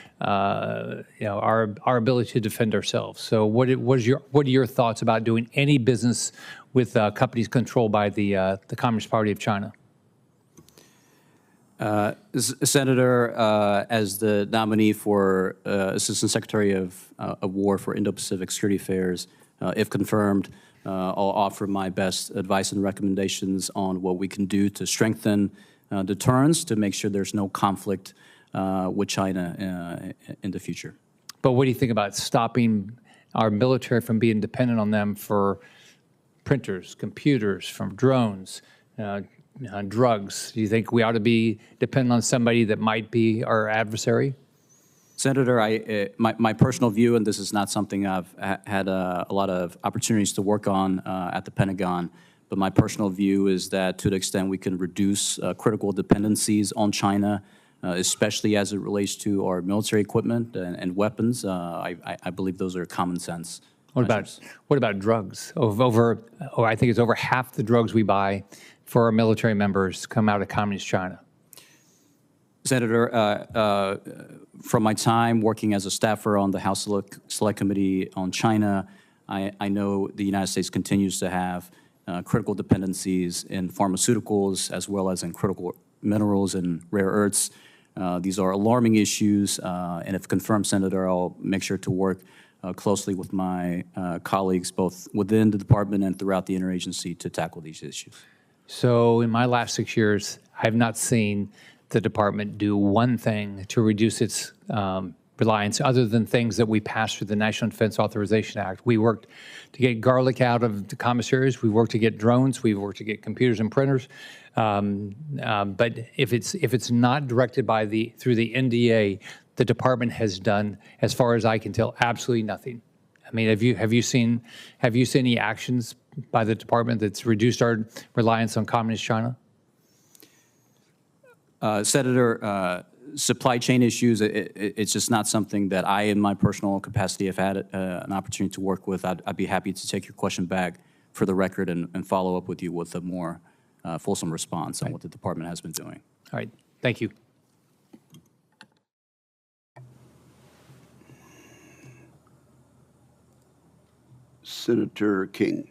ability to defend ourselves. So what are your thoughts about doing any business with companies controlled by the Communist Party of China? Senator, as the nominee for Assistant Secretary of War for Indo-Pacific Security Affairs, if confirmed, I'll offer my best advice and recommendations on what we can do to strengthen deterrence to make sure there's no conflict with China in the future. But what do you think about stopping our military from being dependent on them for printers, computers, from drones, drugs? Do you think we ought to be dependent on somebody that might be our adversary? Senator, my personal view, and this is not something I've had a lot of opportunities to work on at the Pentagon, but my personal view is that to the extent we can reduce critical dependencies on China, especially as it relates to our military equipment and weapons, I believe those are common sense. What about drugs? I think it's over half the drugs we buy for our military members come out of Communist China. Senator, from my time working as a staffer on the House Select Committee on China, I know the United States continues to have critical dependencies in pharmaceuticals as well as in critical minerals and rare earths. These are alarming issues, and if confirmed, Senator, I'll make sure to work closely with my colleagues both within the department and throughout the interagency to tackle these issues. So in my last 6 years, I have not seen the department do one thing to reduce its reliance other than things that we passed through the National Defense Authorization Act. We worked to get garlic out of the commissaries. We worked to get drones. We worked to get computers and printers. But if it's not directed through the NDA, the department has done, as far as I can tell, absolutely nothing. I mean, have you seen any actions by the department that's reduced our reliance on Communist China? Senator, supply chain issues, it's just not something that I, in my personal capacity, have had an opportunity to work with. I'd be happy to take your question back for the record and follow up with you with a more fulsome response on what the department has been doing. All right, thank you. Senator King.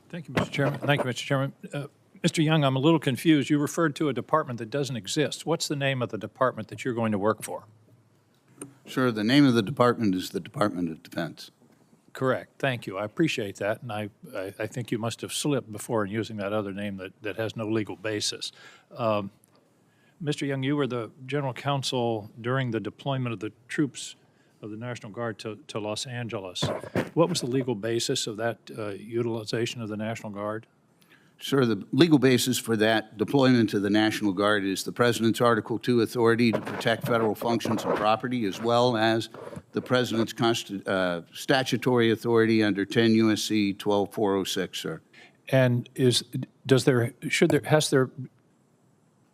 Thank you, Mr. Chairman. Thank you, Mr. Chairman. Mr. Young, I'm a little confused. You referred to a department that doesn't exist. What's the name of the department that you're going to work for? Sir, the name of the department is the Department of Defense. Correct. Thank you. I appreciate that, and I think you must have slipped before in using that other name that has no legal basis. Mr. Young, you were the general counsel during the deployment of the troops of the National Guard to Los Angeles. What was the legal basis of that utilization of the National Guard? Sir, the legal basis for that deployment to the National Guard is the President's Article II authority to protect federal functions and property, as well as the President's statutory authority under 10 U.S.C. 12406, sir. And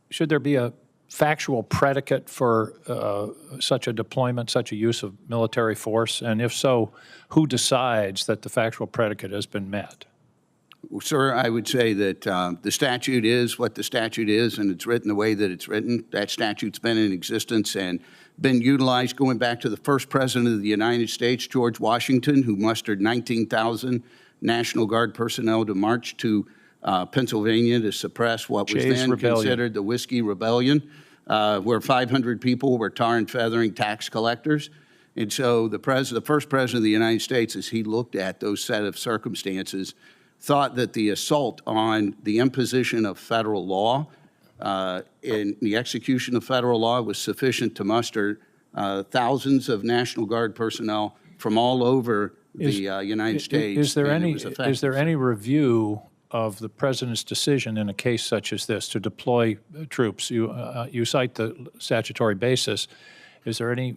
should there be a factual predicate for such a deployment, such a use of military force? And if so, who decides that the factual predicate has been met? Well, sir, I would say that the statute is what the statute is, and it's written the way that it's written. That statute's been in existence and been utilized going back to the first president of the United States, George Washington, who mustered 19,000 National Guard personnel to march to Pennsylvania to suppress what was then considered the Whiskey Rebellion, where 500 people were tar and feathering tax collectors. And so the first president of the United States, as he looked at those set of circumstances, thought that the assault on the imposition of federal law and the execution of federal law was sufficient to muster thousands of National Guard personnel from all over the United States. Is there any review of the president's decision in a case such as this to deploy troops? You cite the statutory basis. Is there any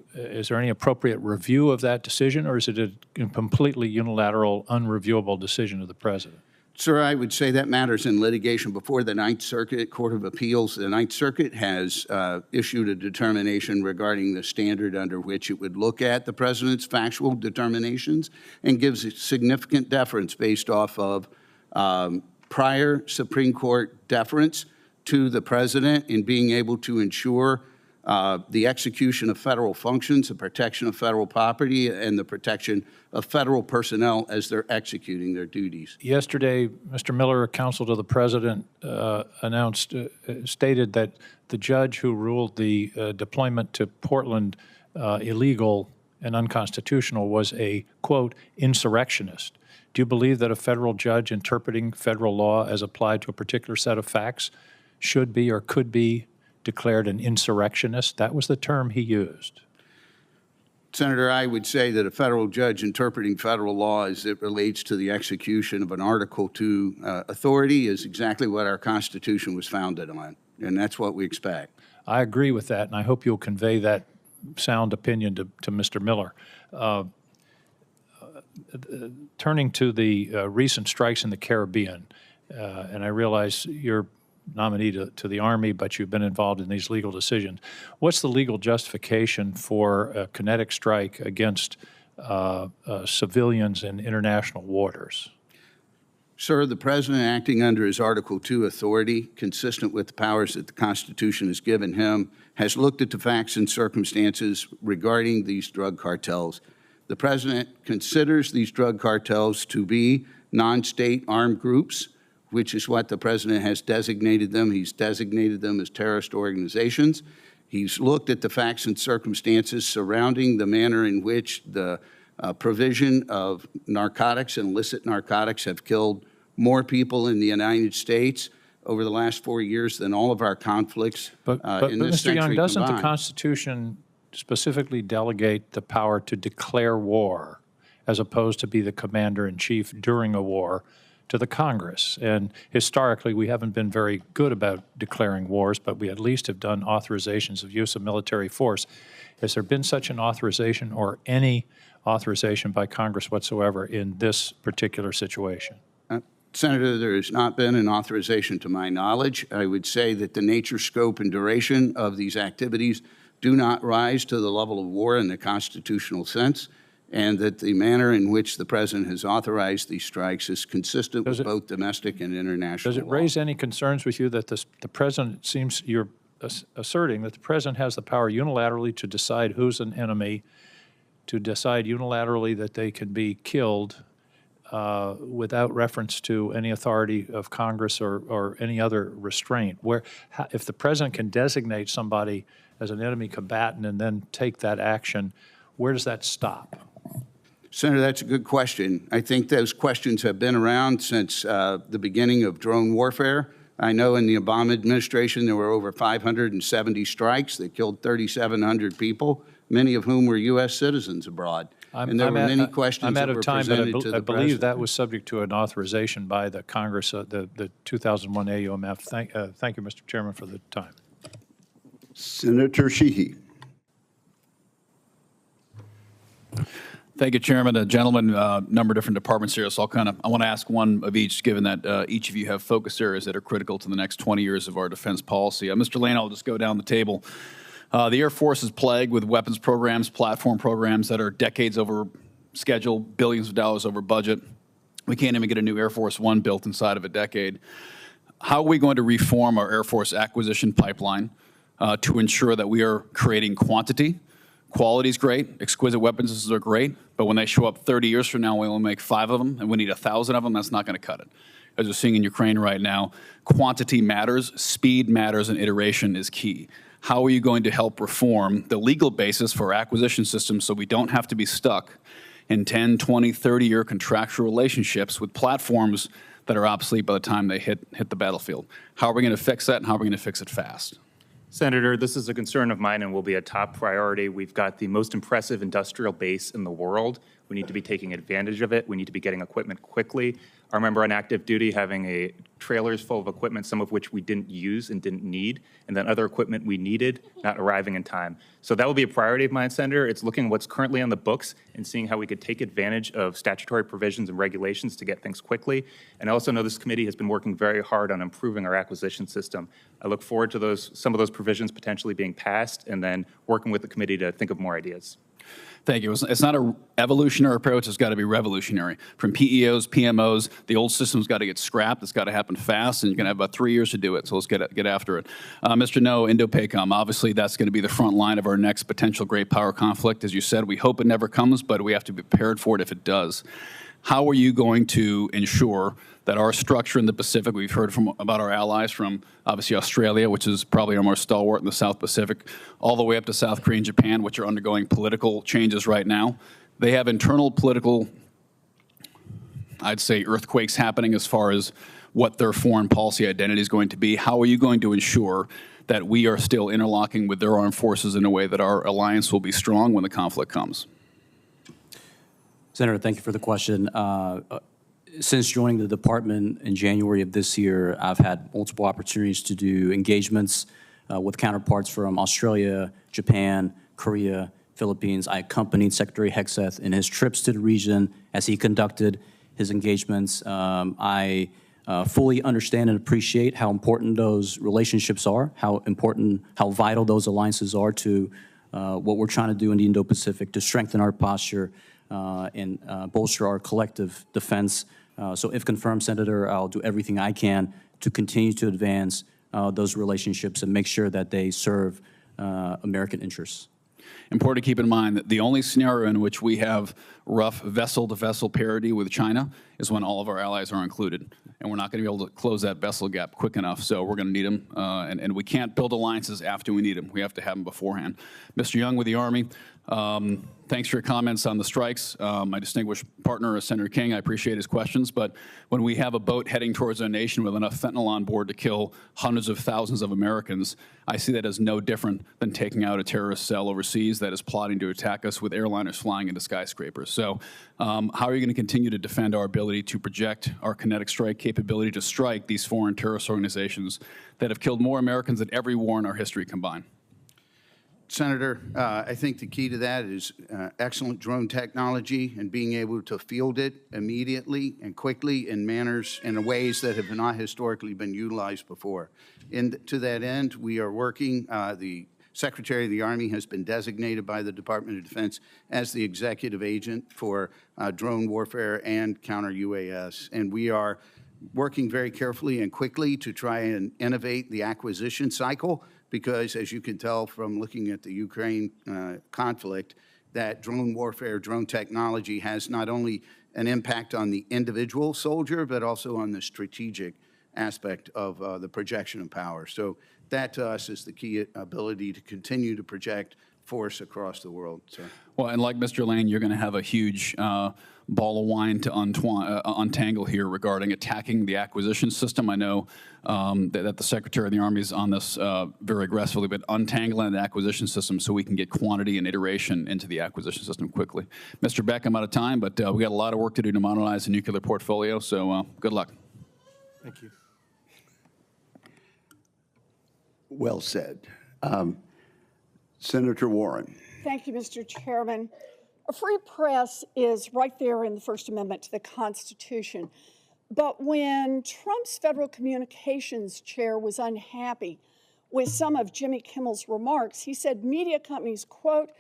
appropriate review of that decision, or is it a completely unilateral, unreviewable decision of the president? Sir, I would say that matters in litigation before the Ninth Circuit Court of Appeals. The Ninth Circuit has issued a determination regarding the standard under which it would look at the president's factual determinations and gives it significant deference based off of prior Supreme Court deference to the president in being able to ensure the execution of federal functions, the protection of federal property, and the protection of federal personnel as they're executing their duties. Yesterday, Mr. Miller, counsel to the president, stated that the judge who ruled the deployment to Portland illegal and unconstitutional was a, quote, insurrectionist. Do you believe that a federal judge interpreting federal law as applied to a particular set of facts should be or could be declared an insurrectionist? That was the term he used. Senator, I would say that a federal judge interpreting federal law as it relates to the execution of an Article II authority is exactly what our Constitution was founded on, and that's what we expect. I agree with that, and I hope you'll convey that sound opinion to Mr. Miller. Turning to the recent strikes in the Caribbean, and I realize you're nominee to the Army, but you've been involved in these legal decisions. What's the legal justification for a kinetic strike against civilians in international waters? Sir, the President, acting under his Article II authority, consistent with the powers that the Constitution has given him, has looked at the facts and circumstances regarding these drug cartels. The President considers these drug cartels to be non-state armed groups, which is what the President has designated them. He's designated them as terrorist organizations. He's looked at the facts and circumstances surrounding the manner in which the provision of narcotics and illicit narcotics have killed more people in the United States over the last 4 years than all of our conflicts in this century combined. Mr. Young, doesn't the Constitution specifically delegate the power to declare war as opposed to be the commander-in-chief during a war to the Congress? And historically, we haven't been very good about declaring wars, but we at least have done authorizations of use of military force. Has there been such an authorization or any authorization by Congress whatsoever in this particular situation? Senator, there has not been an authorization to my knowledge. I would say that the nature, scope, and duration of these activities do not rise to the level of war in the constitutional sense, and that the manner in which the President has authorized these strikes is consistent with both domestic and international Does it law. raise any concerns with you that the President seems, you're asserting that the President has the power unilaterally to decide who's an enemy, to decide unilaterally that they can be killed without reference to any authority of Congress or any other restraint? If the President can designate somebody as an enemy combatant and then take that action, where does that stop? Senator, that's a good question. I think those questions have been around since the beginning of drone warfare. I know in the Obama administration there were over 570 strikes that killed 3,700 people, many of whom were U.S. citizens abroad. And there were many questions that were presented to the I believe President. that was subject to an authorization by the Congress, the 2001 AUMF. Thank you, Mr. Chairman, for the time. Senator Sheehy. Thank you, Chairman. Gentlemen, number of different departments here, so I want to ask one of each, given that each of you have focus areas that are critical to the next 20 years of our defense policy. Mr. Lane, I'll just go down the table. The Air Force is plagued with weapons programs, platform programs that are decades over schedule, billions of dollars over budget. We can't even get a new Air Force One built inside of a decade. How are we going to reform our Air Force acquisition pipeline to ensure that we are creating quantity? Quality is great, exquisite weapons are great, but when they show up 30 years from now, we only make 5 of them, and we need 1,000 of them, that's not going to cut it. As we're seeing in Ukraine right now, quantity matters, speed matters, and iteration is key. How are you going to help reform the legal basis for acquisition systems so we don't have to be stuck in 10, 20, 30-year contractual relationships with platforms that are obsolete by the time they hit the battlefield? How are we going to fix that, and how are we going to fix it fast? Senator, this is a concern of mine and will be a top priority. We've got the most impressive industrial base in the world. We need to be taking advantage of it. We need to be getting equipment quickly. I remember on active duty having trailers full of equipment, some of which we didn't use and didn't need, and then other equipment we needed not arriving in time. So that will be a priority of mine, Senator. It's looking at what's currently on the books and seeing how we could take advantage of statutory provisions and regulations to get things quickly. And I also know this committee has been working very hard on improving our acquisition system. I look forward to some of those provisions potentially being passed and then working with the committee to think of more ideas. Thank you. It's not an evolutionary approach. It's got to be revolutionary. From PEOs, PMOs, the old system's got to get scrapped. It's got to happen fast, and you're going to have about 3 years to do it. So let's get after it. Mr. No, Indo-PACOM, obviously that's going to be the front line of our next potential great power conflict. As you said, we hope it never comes, but we have to be prepared for it if it does. How are you going to ensure that our structure in the Pacific, we've heard about our allies from obviously Australia, which is probably our more stalwart in the South Pacific, all the way up to South Korea and Japan, which are undergoing political changes right now. They have internal political, I'd say, earthquakes happening as far as what their foreign policy identity is going to be. How are you going to ensure that we are still interlocking with their armed forces in a way that our alliance will be strong when the conflict comes? Senator, thank you for the question. Since joining the department in January of this year, I've had multiple opportunities to do engagements with counterparts from Australia, Japan, Korea, Philippines. I accompanied Secretary Hegseth in his trips to the region as he conducted his engagements. I fully understand and appreciate how important those relationships are, how vital those alliances are to what we're trying to do in the Indo-Pacific to strengthen our posture and bolster our collective defense. So if confirmed, Senator, I'll do everything I can to continue to advance those relationships and make sure that they serve American interests. Important to keep in mind that the only scenario in which we have rough vessel-to-vessel parity with China is when all of our allies are included. And we're not going to be able to close that vessel gap quick enough, so we're going to need them. And we can't build alliances after we need them. We have to have them beforehand. Mr. Young with the Army, thanks for your comments on the strikes. My distinguished partner, Senator King, I appreciate his questions, but when we have a boat heading towards our nation with enough fentanyl on board to kill hundreds of thousands of Americans, I see that as no different than taking out a terrorist cell overseas that is plotting to attack us with airliners flying into skyscrapers. So how are you going to continue to defend our ability to project our kinetic strike capability to strike these foreign terrorist organizations that have killed more Americans than every war in our history combined? Senator, I think the key to that is excellent drone technology and being able to field it immediately and quickly in manners and in ways that have not historically been utilized before. And to that end, we are working, the Secretary of the Army has been designated by the Department of Defense as the executive agent for drone warfare and counter-UAS. And we are working very carefully and quickly to try and innovate the acquisition cycle, because as you can tell from looking at the Ukraine conflict, that drone warfare, drone technology has not only an impact on the individual soldier, but also on the strategic aspect of the projection of power. So that to us is the key ability to continue to project force across the world. So. Well, and like Mr. Lane, you're going to have a huge ball of wine to untangle here regarding attacking the acquisition system. I know that the Secretary of the Army is on this very aggressively, but untangling the acquisition system so we can get quantity and iteration into the acquisition system quickly. Mr. Beck, I'm out of time, but we got a lot of work to do to modernize the nuclear portfolio, so good luck. Thank you. Well said. Senator Warren. Thank you, Mr. Chairman. A free press is right there in the First Amendment to the Constitution. But when Trump's federal communications chair was unhappy with some of Jimmy Kimmel's remarks, he said media companies, quote,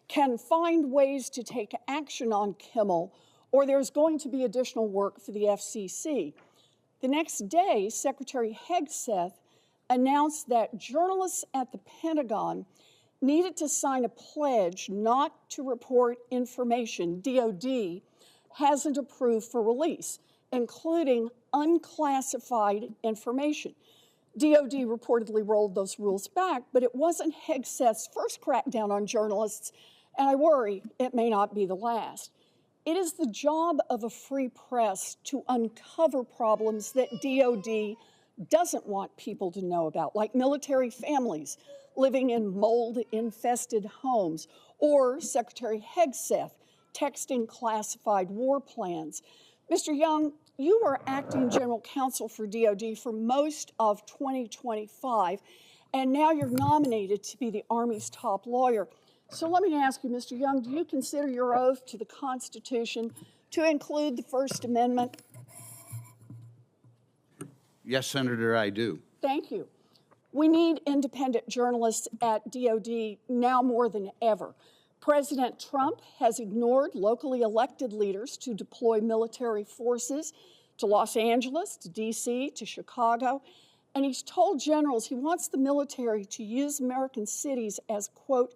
can find ways to take action on Kimmel, or there's going to be additional work for the FCC. The next day, Secretary Hegseth announced that journalists at the Pentagon needed to sign a pledge not to report information DOD hasn't approved for release, including unclassified information. DOD reportedly rolled those rules back, but it wasn't Hegseth's first crackdown on journalists, and I worry it may not be the last. It is the job of a free press to uncover problems that DOD doesn't want people to know about, like military families living in mold-infested homes, or Secretary Hegseth texting classified war plans. Mr. Young, you were acting general counsel for DOD for most of 2025, and now you're nominated to be the Army's top lawyer. So let me ask you, Mr. Young, do you consider your oath to the Constitution to include the First Amendment? Yes, Senator, I do. Thank you. We need independent journalists at DOD now more than ever. President Trump has ignored locally elected leaders to deploy military forces to Los Angeles, to D.C., to Chicago, and he's told generals he wants the military to use American cities as, quote,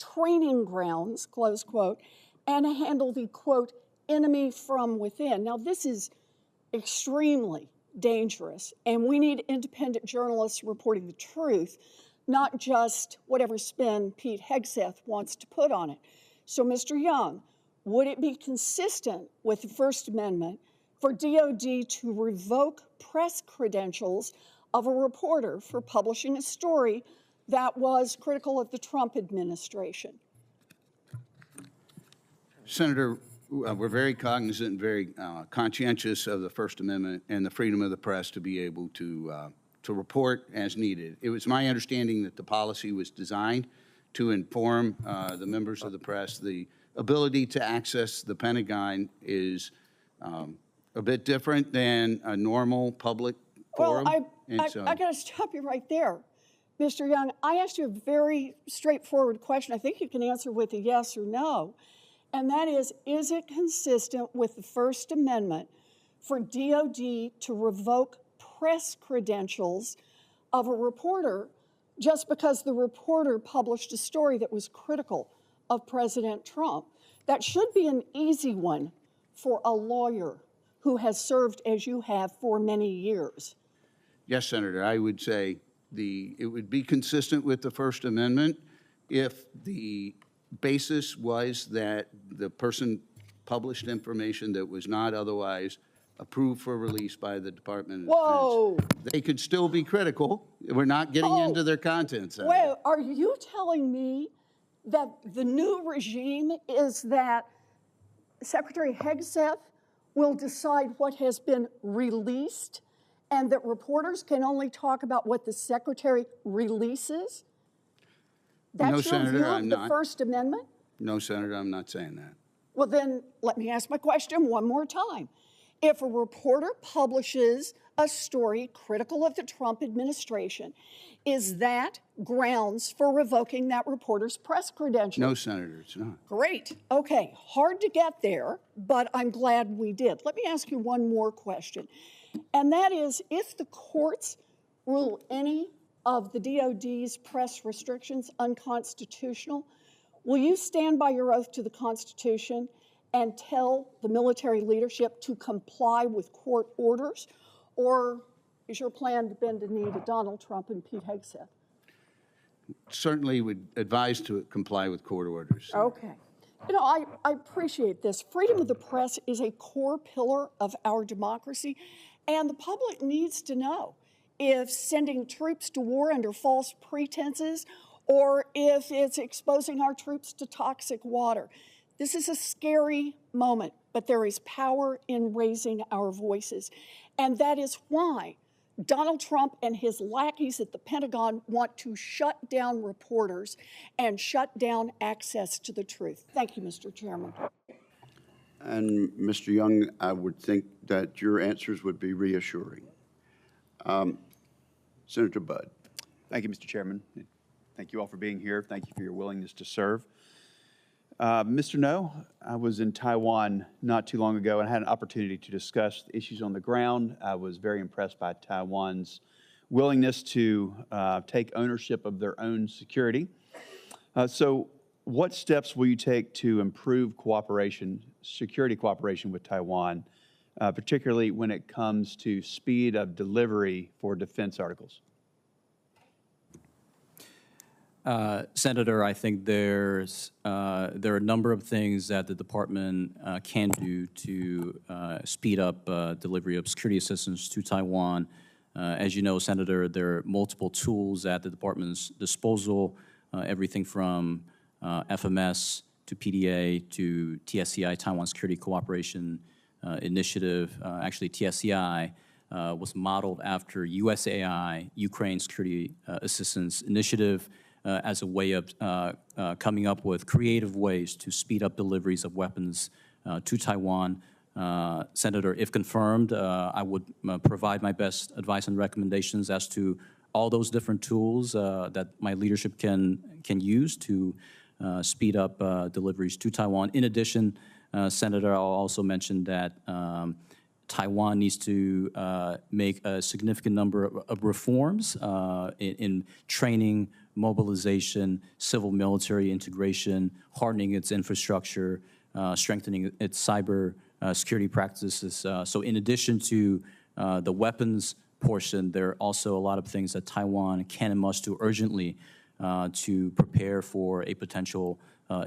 training grounds, close quote, and handle the, quote, enemy from within. Now, this is extremely dangerous, and we need independent journalists reporting the truth, not just whatever spin Pete Hegseth wants to put on it. So, Mr. Young, would it be consistent with the First Amendment for DOD to revoke press credentials of a reporter for publishing a story that was critical of the Trump administration? Senator, we're very cognizant and very conscientious of the First Amendment and the freedom of the press to be able to report as needed. It was my understanding that the policy was designed to inform the members of the press. The ability to access the Pentagon is a bit different than a normal public forum. Well, I got to stop you right there. Mr. Young, I asked you a very straightforward question. I think you can answer with a yes or no. And that is it consistent with the First Amendment for DOD to revoke press credentials of a reporter just because the reporter published a story that was critical of President Trump? That should be an easy one for a lawyer who has served as you have for many years. Yes, Senator, I would say it would be consistent with the First Amendment if the basis was that the person published information that was not otherwise approved for release by the Department of Defense. They could still be critical. We're not getting into their content, Senator. Well, are you telling me that the new regime is that Secretary Hegseth will decide what has been released and that reporters can only talk about what the Secretary releases? That's No, your Senator, view of I'm the not. First Amendment? No, Senator, I'm not saying that. Well, then let me ask my question one more time. If a reporter publishes a story critical of the Trump administration, is that grounds for revoking that reporter's press credentials? No, Senator, it's not. Great. Okay, hard to get there, but I'm glad we did. Let me ask you one more question, and that is, if the courts rule any of the DOD's press restrictions unconstitutional, will you stand by your oath to the Constitution and tell the military leadership to comply with court orders? Or is your plan to bend the knee to Donald Trump and Pete Hegseth? Certainly would advise to comply with court orders. Okay. You know, I appreciate this. Freedom of the press is a core pillar of our democracy, and the public needs to know if sending troops to war under false pretenses or if it's exposing our troops to toxic water. This is a scary moment, but there is power in raising our voices. And that is why Donald Trump and his lackeys at the Pentagon want to shut down reporters and shut down access to the truth. Thank you, Mr. Chairman. And Mr. Young, I would think that your answers would be reassuring. Senator Budd. Thank you, Mr. Chairman. Thank you all for being here. Thank you for your willingness to serve. Mr. No, I was in Taiwan not too long ago and had an opportunity to discuss the issues on the ground. I was very impressed by Taiwan's willingness to take ownership of their own security. So what steps will you take to improve cooperation, security cooperation with Taiwan, particularly when it comes to speed of delivery for defense articles? Senator, I think there are a number of things that the department can do to speed up delivery of security assistance to Taiwan. As you know, Senator, there are multiple tools at the department's disposal, everything from FMS to PDA to TSCI, Taiwan Security Cooperation Initiative. Actually, TSCI was modeled after USAI, Ukraine Security Assistance Initiative, as a way of coming up with creative ways to speed up deliveries of weapons to Taiwan. Senator, if confirmed, I would provide my best advice and recommendations as to all those different tools that my leadership can use to speed up deliveries to Taiwan. In addition, Senator, I'll also mention that Taiwan needs to make a significant number of reforms in training, mobilization, civil-military integration, hardening its infrastructure, strengthening its cyber security practices. So in addition to the weapons portion, there are also a lot of things that Taiwan can and must do urgently to prepare for a potential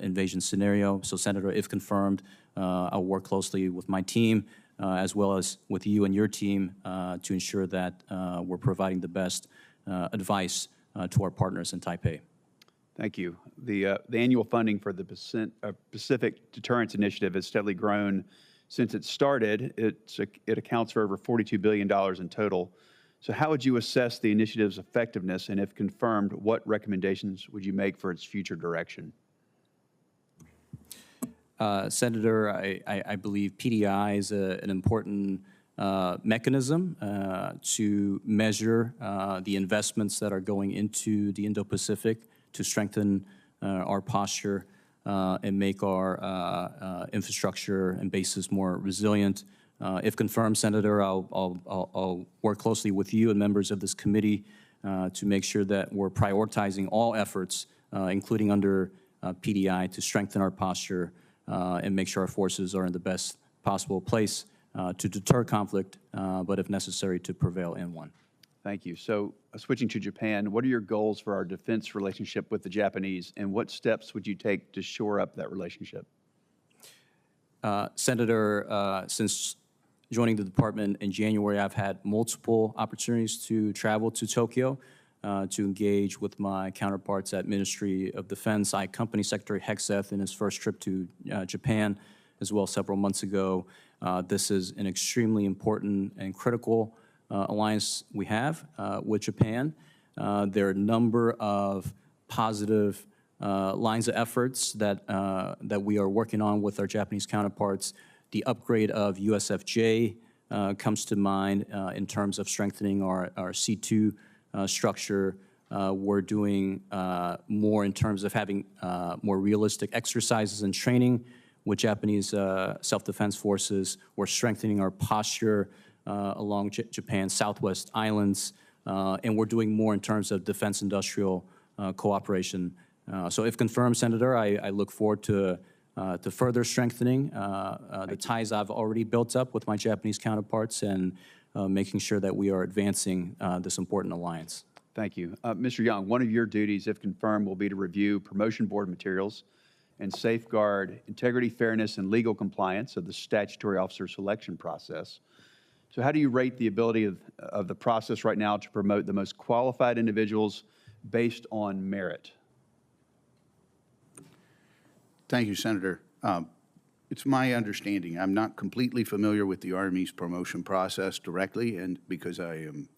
invasion scenario. So Senator, if confirmed, I'll work closely with my team as well as with you and your team to ensure that we're providing the best advice to our partners in Taipei. Thank you. The annual funding for the Pacific Deterrence Initiative has steadily grown since it started. It accounts for over $42 billion in total. So how would you assess the initiative's effectiveness, and if confirmed, what recommendations would you make for its future direction? Senator, I believe PDI is an important mechanism to measure the investments that are going into the Indo-Pacific to strengthen our posture and make our infrastructure and bases more resilient. If confirmed, Senator, I'll work closely with you and members of this committee to make sure that we're prioritizing all efforts, including under PDI, to strengthen our posture and make sure our forces are in the best possible place to deter conflict, but if necessary, to prevail in one. Thank you. So switching to Japan, what are your goals for our defense relationship with the Japanese, and what steps would you take to shore up that relationship? Senator, since joining the department in January, I've had multiple opportunities to travel to Tokyo to engage with my counterparts at Ministry of Defense. I accompanied Secretary Hegseth in his first trip to Japan as well several months ago. This is an extremely important and critical alliance we have with Japan. There are a number of positive lines of efforts that we are working on with our Japanese counterparts. The upgrade of USFJ comes to mind in terms of strengthening our C2 structure. We're doing more in terms of having more realistic exercises and training with Japanese self-defense forces. We're strengthening our posture along Japan's southwest islands, and we're doing more in terms of defense industrial cooperation. So if confirmed, Senator, I look forward to further strengthening the ties I've already built up with my Japanese counterparts and making sure that we are advancing this important alliance. Thank you. Mr. Young, one of your duties, if confirmed, will be to review promotion board materials and safeguard integrity, fairness, and legal compliance of the statutory officer selection process. So how do you rate the ability of the process right now to promote the most qualified individuals based on merit? Thank you, Senator. It's my understanding, I'm not completely familiar with the Army's promotion process directly, and because I am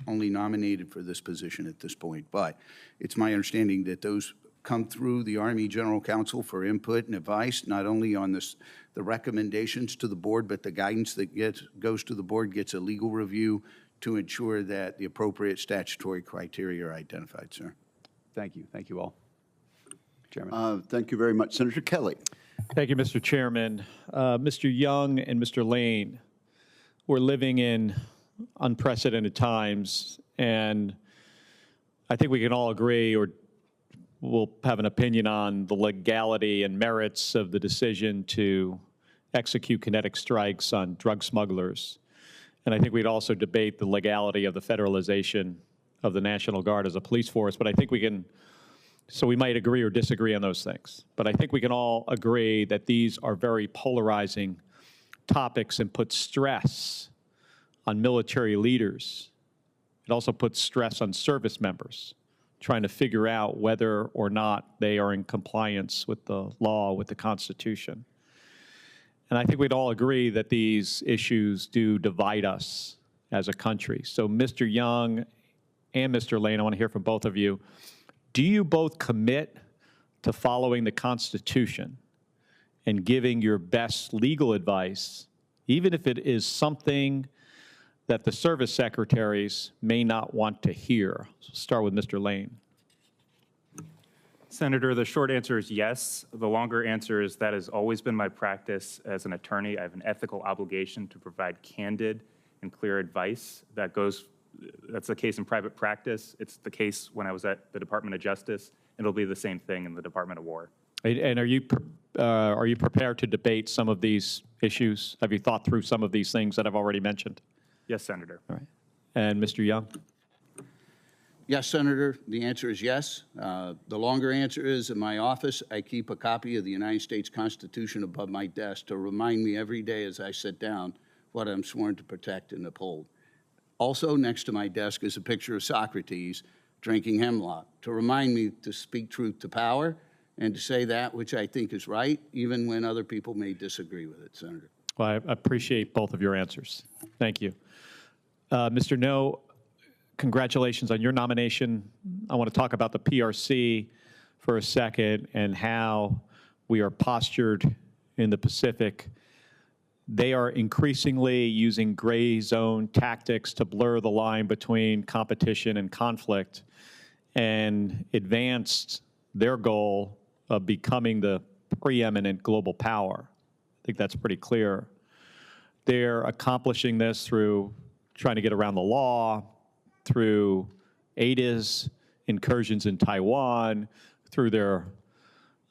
only nominated for this position at this point, but it's my understanding that those come through the Army General Counsel for input and advice, not only on the recommendations to the board, but the guidance that goes to the board gets a legal review to ensure that the appropriate statutory criteria are identified, sir. Thank you. Thank you all. Chairman. Thank you very much. Senator Kelly. Thank you, Mr. Chairman. Mr. Young and Mr. Lane, we're living in unprecedented times, and I think we can all agree, or we'll have an opinion on the legality and merits of the decision to execute kinetic strikes on drug smugglers. And I think we'd also debate the legality of the federalization of the National Guard as a police force, but I think we can, so we might agree or disagree on those things. But I think we can all agree that these are very polarizing topics and put stress on military leaders. It also puts stress on service members, trying to figure out whether or not they are in compliance with the law, with the Constitution. And I think we'd all agree that these issues do divide us as a country. So Mr. Young and Mr. Lane, I want to hear from both of you. Do you both commit to following the Constitution and giving your best legal advice, even if it is something that the service secretaries may not want to hear? So start with Mr. Lane. Senator, the short answer is yes. The longer answer is that has always been my practice as an attorney. I have an ethical obligation to provide candid and clear advice. That's the case in private practice. It's the case when I was at the Department of Justice. It'll be the same thing in the Department of War. And are you prepared to debate some of these issues? Have you thought through some of these things that I've already mentioned? Yes, Senator. All right. And Mr. Young? Yes, Senator, the answer is yes. The longer answer is, in my office, I keep a copy of the United States Constitution above my desk to remind me every day as I sit down what I'm sworn to protect and uphold. Also next to my desk is a picture of Socrates drinking hemlock to remind me to speak truth to power and to say that which I think is right, even when other people may disagree with it, Senator. Well, I appreciate both of your answers. Thank you. Mr. No, congratulations on your nomination. I want to talk about the PRC for a second and how we are postured in the Pacific. They are increasingly using gray zone tactics to blur the line between competition and conflict and advanced their goal of becoming the preeminent global power. I think that's pretty clear. They're accomplishing this through trying to get around the law, through ADIS, incursions in Taiwan, through their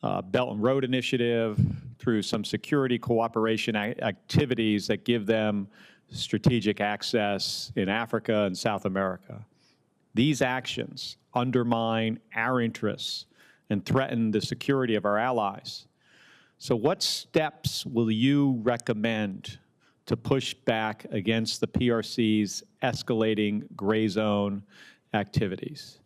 Belt and Road Initiative, through some security cooperation activities that give them strategic access in Africa and South America. These actions undermine our interests and threaten the security of our allies. So what steps will you recommend to push back against the PRC's escalating gray zone activities?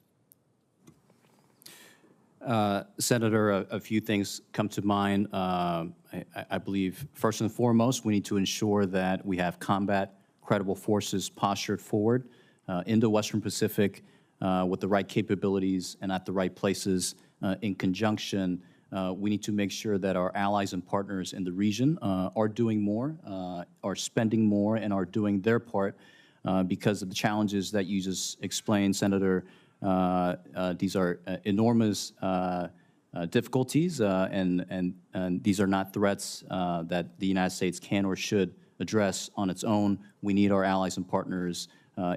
Senator, a few things come to mind. I believe, first and foremost, we need to ensure that we have combat credible forces postured forward in the Western Pacific. with the right capabilities and at the right places in conjunction. We need to make sure that our allies and partners in the region are doing more, are spending more, and are doing their part because of the challenges that you just explained, Senator. These are enormous difficulties, and these are not threats that the United States can or should address on its own. We need our allies and partners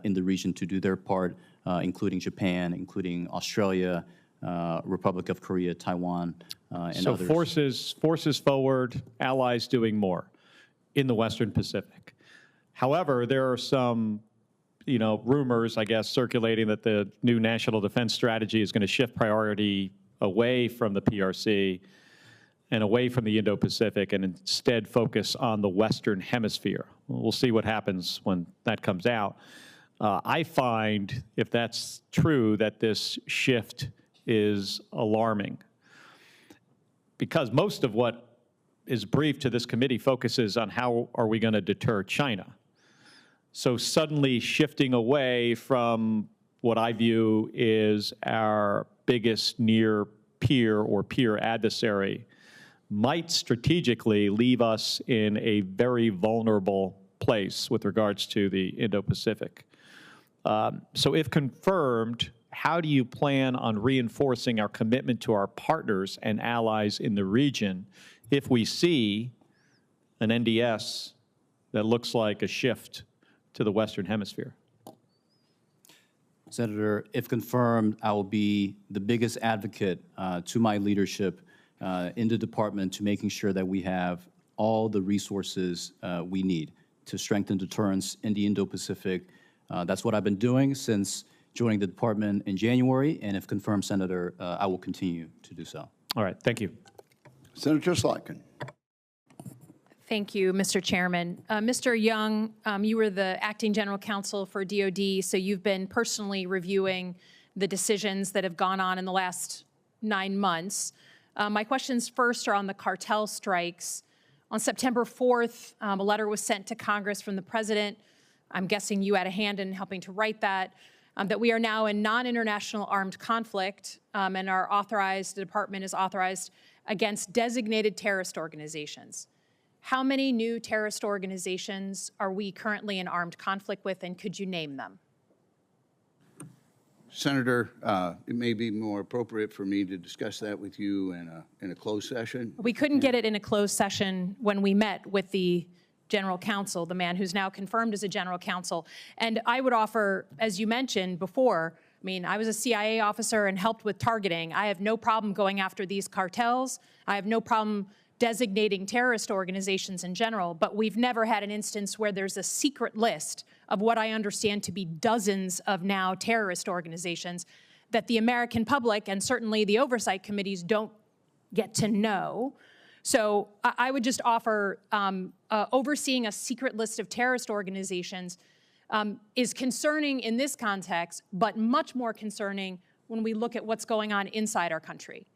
in the region to do their part, including Japan, including Australia, Republic of Korea, Taiwan, and others. So forces forward, allies doing more in the Western Pacific. However, there are some, rumors, I guess, circulating that the new national defense strategy is going to shift priority away from the PRC and away from the Indo-Pacific and instead focus on the Western Hemisphere. We'll see what happens when that comes out. I find, if that's true, that this shift is alarming because most of what is briefed to this committee focuses on how are we going to deter China. So suddenly shifting away from what I view is our biggest near peer or peer adversary might strategically leave us in a very vulnerable place with regards to the Indo-Pacific. So if confirmed, how do you plan on reinforcing our commitment to our partners and allies in the region if we see an NDS that looks like a shift to the Western Hemisphere? Senator, if confirmed, I will be the biggest advocate to my leadership in the department to making sure that we have all the resources we need to strengthen deterrence in the Indo-Pacific. That's what I've been doing since joining the department in January, and if confirmed, Senator, I will continue to do so. All right, thank you. Senator Slotkin. Thank you, Mr. Chairman. Mr. Young, you were the acting general counsel for DOD, so you've been personally reviewing the decisions that have gone on in the last 9 months. My questions first are on the cartel strikes. On September 4th, a letter was sent to Congress from the president. I'm guessing you had a hand in helping to write that we are now in non-international armed conflict and the department is authorized against designated terrorist organizations. How many new terrorist organizations are we currently in armed conflict with, and could you name them? Senator, it may be more appropriate for me to discuss that with you in a closed session. We couldn't get it in a closed session when we met with the general counsel, the man who's now confirmed as a general counsel. And I would offer, as you mentioned before, I was a CIA officer and helped with targeting. I have no problem going after these cartels. I have no problem designating terrorist organizations in general, but we've never had an instance where there's a secret list of what I understand to be dozens of now terrorist organizations that the American public and certainly the oversight committees don't get to know. So I would just offer overseeing a secret list of terrorist organizations is concerning in this context, but much more concerning when we look at what's going on inside our country.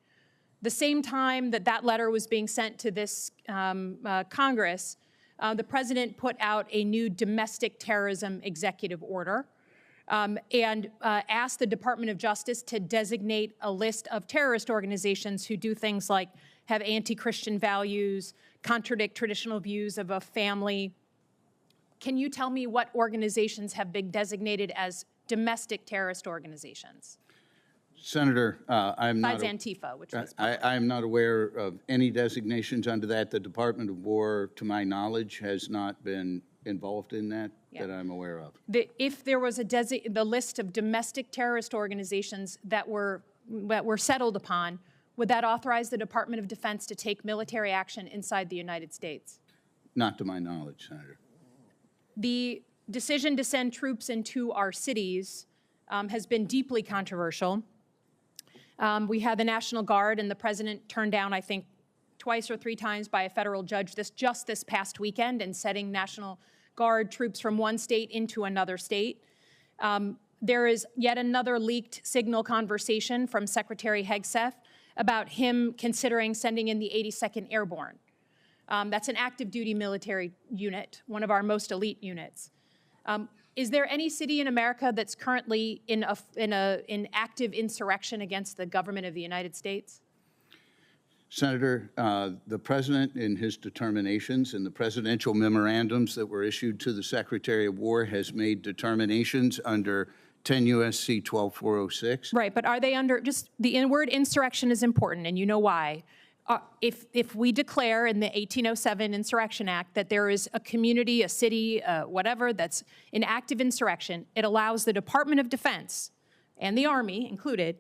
The same time that letter was being sent to this Congress, the president put out a new domestic terrorism executive order and asked the Department of Justice to designate a list of terrorist organizations who do things like have anti-Christian values, contradict traditional views of a family. Can you tell me what organizations have been designated as domestic terrorist organizations? Senator, I'm Besides Antifa, which was I am not aware of any designations under that. The Department of War, to my knowledge, has not been involved in that that I'm aware of. If there was the list of domestic terrorist organizations that were settled upon, would that authorize the Department of Defense to take military action inside the United States? Not to my knowledge, Senator. The decision to send troops into our cities has been deeply controversial. We had the National Guard, and the president turned down, I think, twice or three times by a federal judge just this past weekend in setting National Guard troops from one state into another state. There is yet another leaked signal conversation from Secretary Hegseth about him considering sending in the 82nd Airborne. That's an active duty military unit, one of our most elite units. Is there any city in America that's currently in active insurrection against the government of the United States? Senator, the President, in his determinations and the presidential memorandums that were issued to the Secretary of War, has made determinations under 10 U.S.C. 12406. Right, but are they under, just the word insurrection is important, and you know why. If we declare in the 1807 Insurrection Act that there is a community, a city, whatever, that's in active insurrection, it allows the Department of Defense, and the Army included,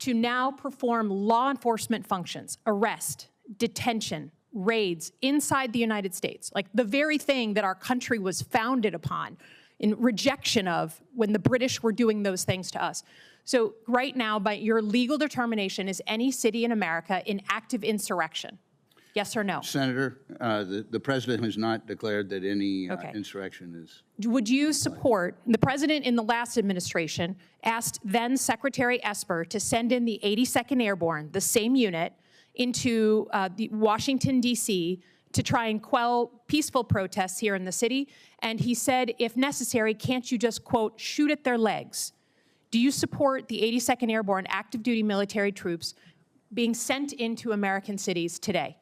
to now perform law enforcement functions, arrest, detention, raids inside the United States, like the very thing that our country was founded upon in rejection of when the British were doing those things to us. So right now, by your legal determination, is any city in America in active insurrection? Yes or no? Senator, the President has not declared that any insurrection is. Would you support, the President in the last administration asked then Secretary Esper to send in the 82nd Airborne, the same unit, into Washington, D.C., to try and quell peaceful protests here in the city. And he said, if necessary, can't you just, quote, shoot at their legs? Do you support the 82nd Airborne active duty military troops being sent into American cities today?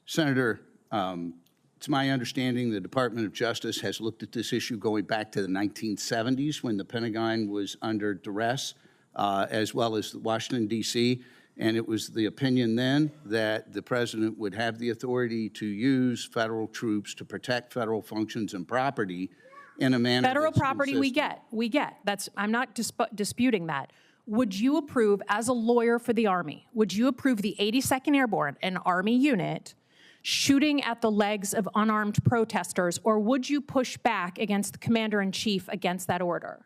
Senator, it's my understanding the Department of Justice has looked at this issue going back to the 1970s when the Pentagon was under duress, as well as Washington, D.C., and it was the opinion then that the President would have the authority to use federal troops to protect federal functions and property in a manner federal that's property consistent. we get. That's, I'm not disputing that. Would you approve, as a lawyer for the Army, would you approve the 82nd Airborne, an Army unit, shooting at the legs of unarmed protesters, or would you push back against the Commander-in-Chief against that order?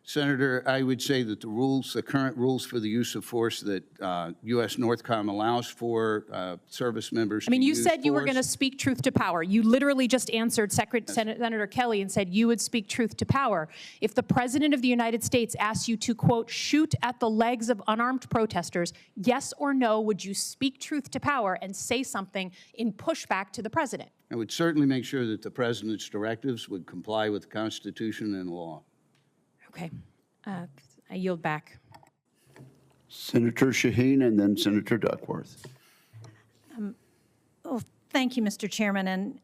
Senator, I would say that the current rules for the use of force that U.S. NORTHCOM allows for service members I mean, to you use said you were force. going to speak truth to power. You literally just answered Senator Kelly and said you would speak truth to power. If the President of the United States asks you to, quote, shoot at the legs of unarmed protesters, yes or no, would you speak truth to power and say something in pushback to the President? I would certainly make sure that the President's directives would comply with the Constitution and law. Okay. I yield back. Senator Shaheen and then Senator Duckworth. Well, thank you, Mr. Chairman. And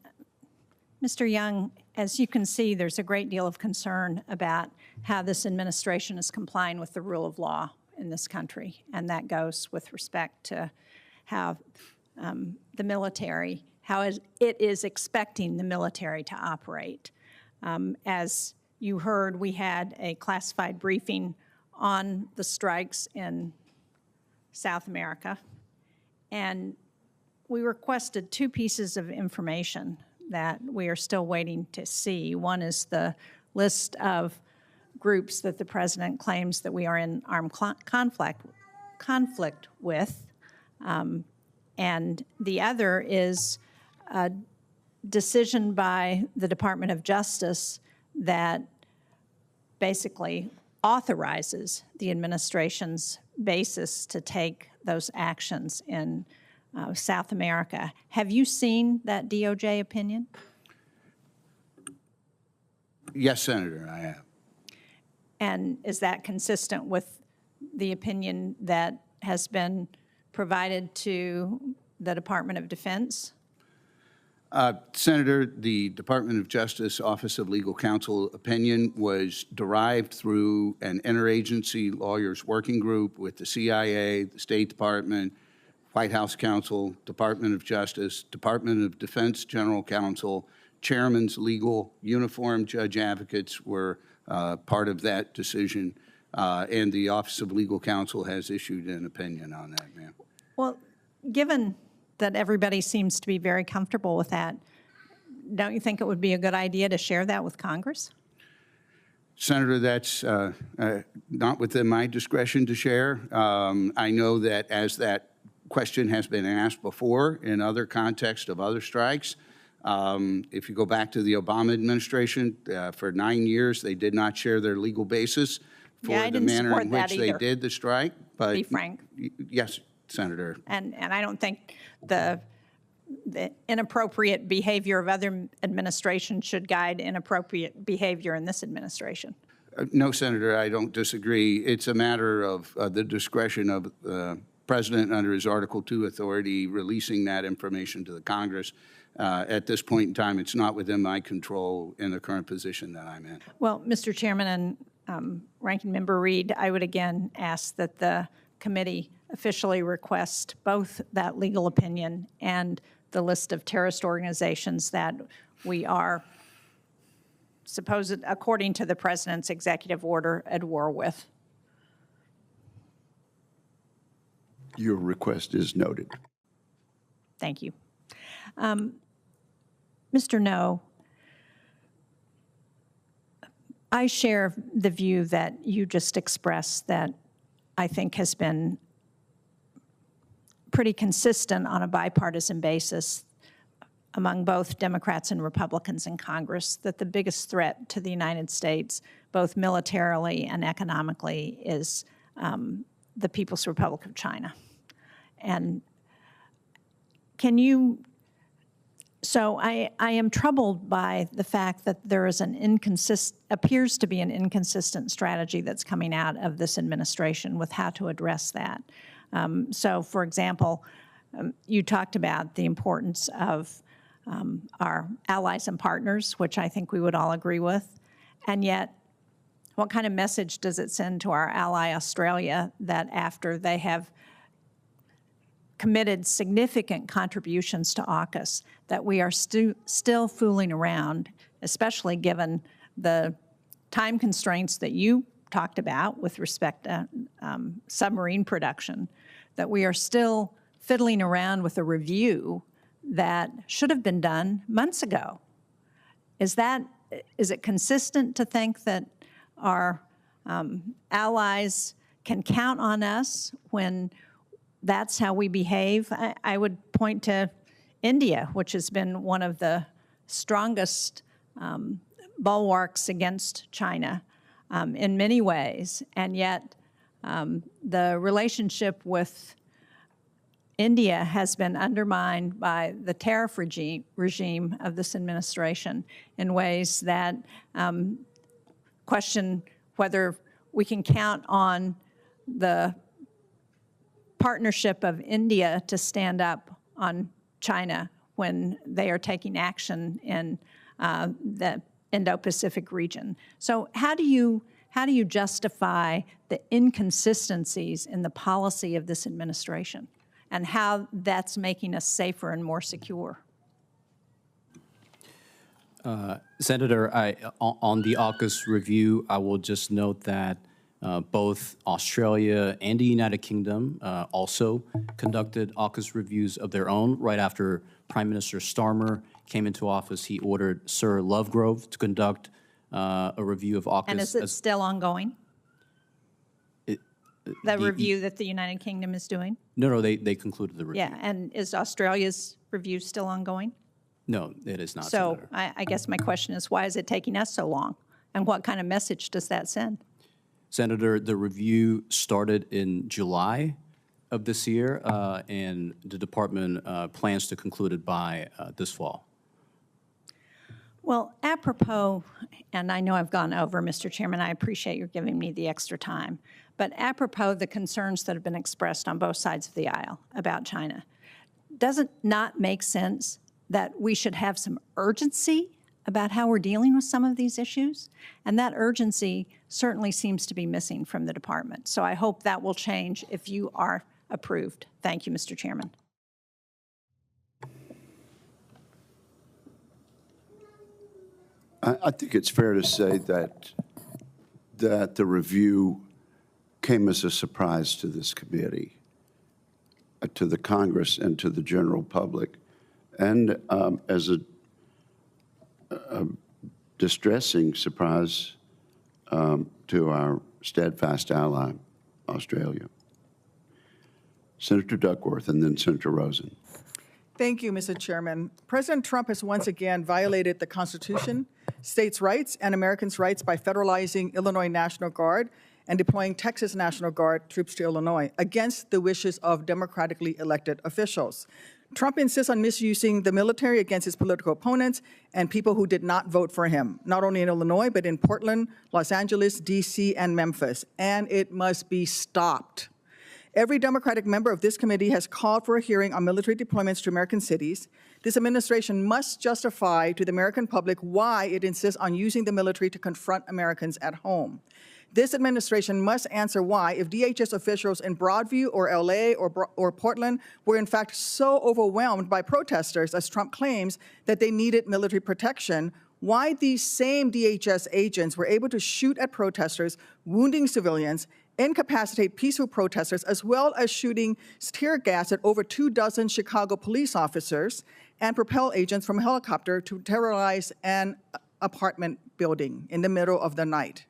Mr. Young, as you can see, there's a great deal of concern about how this administration is complying with the rule of law in this country. And that goes with respect to how the military, how it is expecting the military to operate. As you heard, we had a classified briefing on the strikes in South America, and we requested two pieces of information that we are still waiting to see. One is the list of groups that the President claims that we are in armed conflict with, and the other is a decision by the Department of Justice that basically authorizes the administration's basis to take those actions in South America. Have you seen that DOJ opinion? Yes, Senator, I have. And is that consistent with the opinion that has been provided to the Department of Defense? Senator, the Department of Justice Office of Legal Counsel opinion was derived through an interagency lawyers working group with the CIA, the State Department, White House Counsel, Department of Justice, Department of Defense General Counsel, chairman's legal uniformed judge advocates were part of that decision, and the Office of Legal Counsel has issued an opinion on that, ma'am. Well, given that everybody seems to be very comfortable with that, don't you think it would be a good idea to share that with Congress? Senator, that's not within my discretion to share. I know that as that question has been asked before in other contexts of other strikes, if you go back to the Obama administration, for 9 years, they did not share their legal basis for the manner in which they did the strike. But to be frank. Yes, Senator. And I don't think the the inappropriate behavior of other administrations should guide inappropriate behavior in this administration? No, Senator, I don't disagree. It's a matter of the discretion of the President under his Article 2 authority releasing that information to the Congress. At this point in time, it's not within my control in the current position that I'm in. Well, Mr. Chairman and Ranking Member Reed, I would again ask that the committee officially request both that legal opinion and the list of terrorist organizations that we are according to the President's executive order, at war with. Your request is noted. Thank you. Mr. No, I share the view that you just expressed that I think has been pretty consistent on a bipartisan basis among both Democrats and Republicans in Congress, that the biggest threat to the United States, both militarily and economically, is the People's Republic of China. And can you, so I am troubled by the fact that there is appears to be an inconsistent strategy that's coming out of this administration with how to address that. So, for example, you talked about the importance of our allies and partners, which I think we would all agree with, and yet what kind of message does it send to our ally Australia that after they have committed significant contributions to AUKUS, that we are still fooling around, especially given the time constraints that you talked about with respect to submarine production, that we are still fiddling around with a review that should have been done months ago. Is it consistent to think that our allies can count on us when that's how we behave? I would point to India, which has been one of the strongest bulwarks against China in many ways, and yet the relationship with India has been undermined by the tariff regime of this administration in ways that question whether we can count on the partnership of India to stand up on China when they are taking action in the Indo-Pacific region. So how do you justify the inconsistencies in the policy of this administration and how that's making us safer and more secure? Senator, on the AUKUS review, I will just note that both Australia and the United Kingdom also conducted AUKUS reviews of their own. Right after Prime Minister Starmer came into office, he ordered Sir Lovegrove to conduct a review of AUKUS. And is it still ongoing? The review that the United Kingdom is doing? No, they concluded the review. Yeah, and is Australia's review still ongoing? No, it is not, So Senator. I guess my question is, why is it taking us so long? And what kind of message does that send? Senator, the review started in July of this year, and the department plans to conclude it by this fall. Well, apropos, and I know I've gone over, Mr. Chairman, I appreciate your giving me the extra time, but apropos the concerns that have been expressed on both sides of the aisle about China, does it not make sense that we should have some urgency about how we're dealing with some of these issues? And that urgency certainly seems to be missing from the department. So I hope that will change if you are approved. Thank you, Mr. Chairman. I think it's fair to say that the review came as a surprise to this committee, to the Congress, and to the general public, and as a distressing surprise to our steadfast ally, Australia. Senator Duckworth and then Senator Rosen. Thank you, Mr. Chairman. President Trump has once again violated the Constitution, states' rights, and Americans' rights by federalizing Illinois National Guard and deploying Texas National Guard troops to Illinois against the wishes of democratically elected officials. Trump insists on misusing the military against his political opponents and people who did not vote for him, not only in Illinois, but in Portland, Los Angeles, D.C., and Memphis. And it must be stopped. Every Democratic member of this committee has called for a hearing on military deployments to American cities. This administration must justify to the American public why it insists on using the military to confront Americans at home. This administration must answer why, if DHS officials in Broadview or LA or Portland were in fact so overwhelmed by protesters, as Trump claims, that they needed military protection, why these same DHS agents were able to shoot at protesters, wounding civilians, incapacitate peaceful protesters, as well as shooting tear gas at over 24 Chicago police officers and propel agents from a helicopter to terrorize an apartment building in the middle of the night.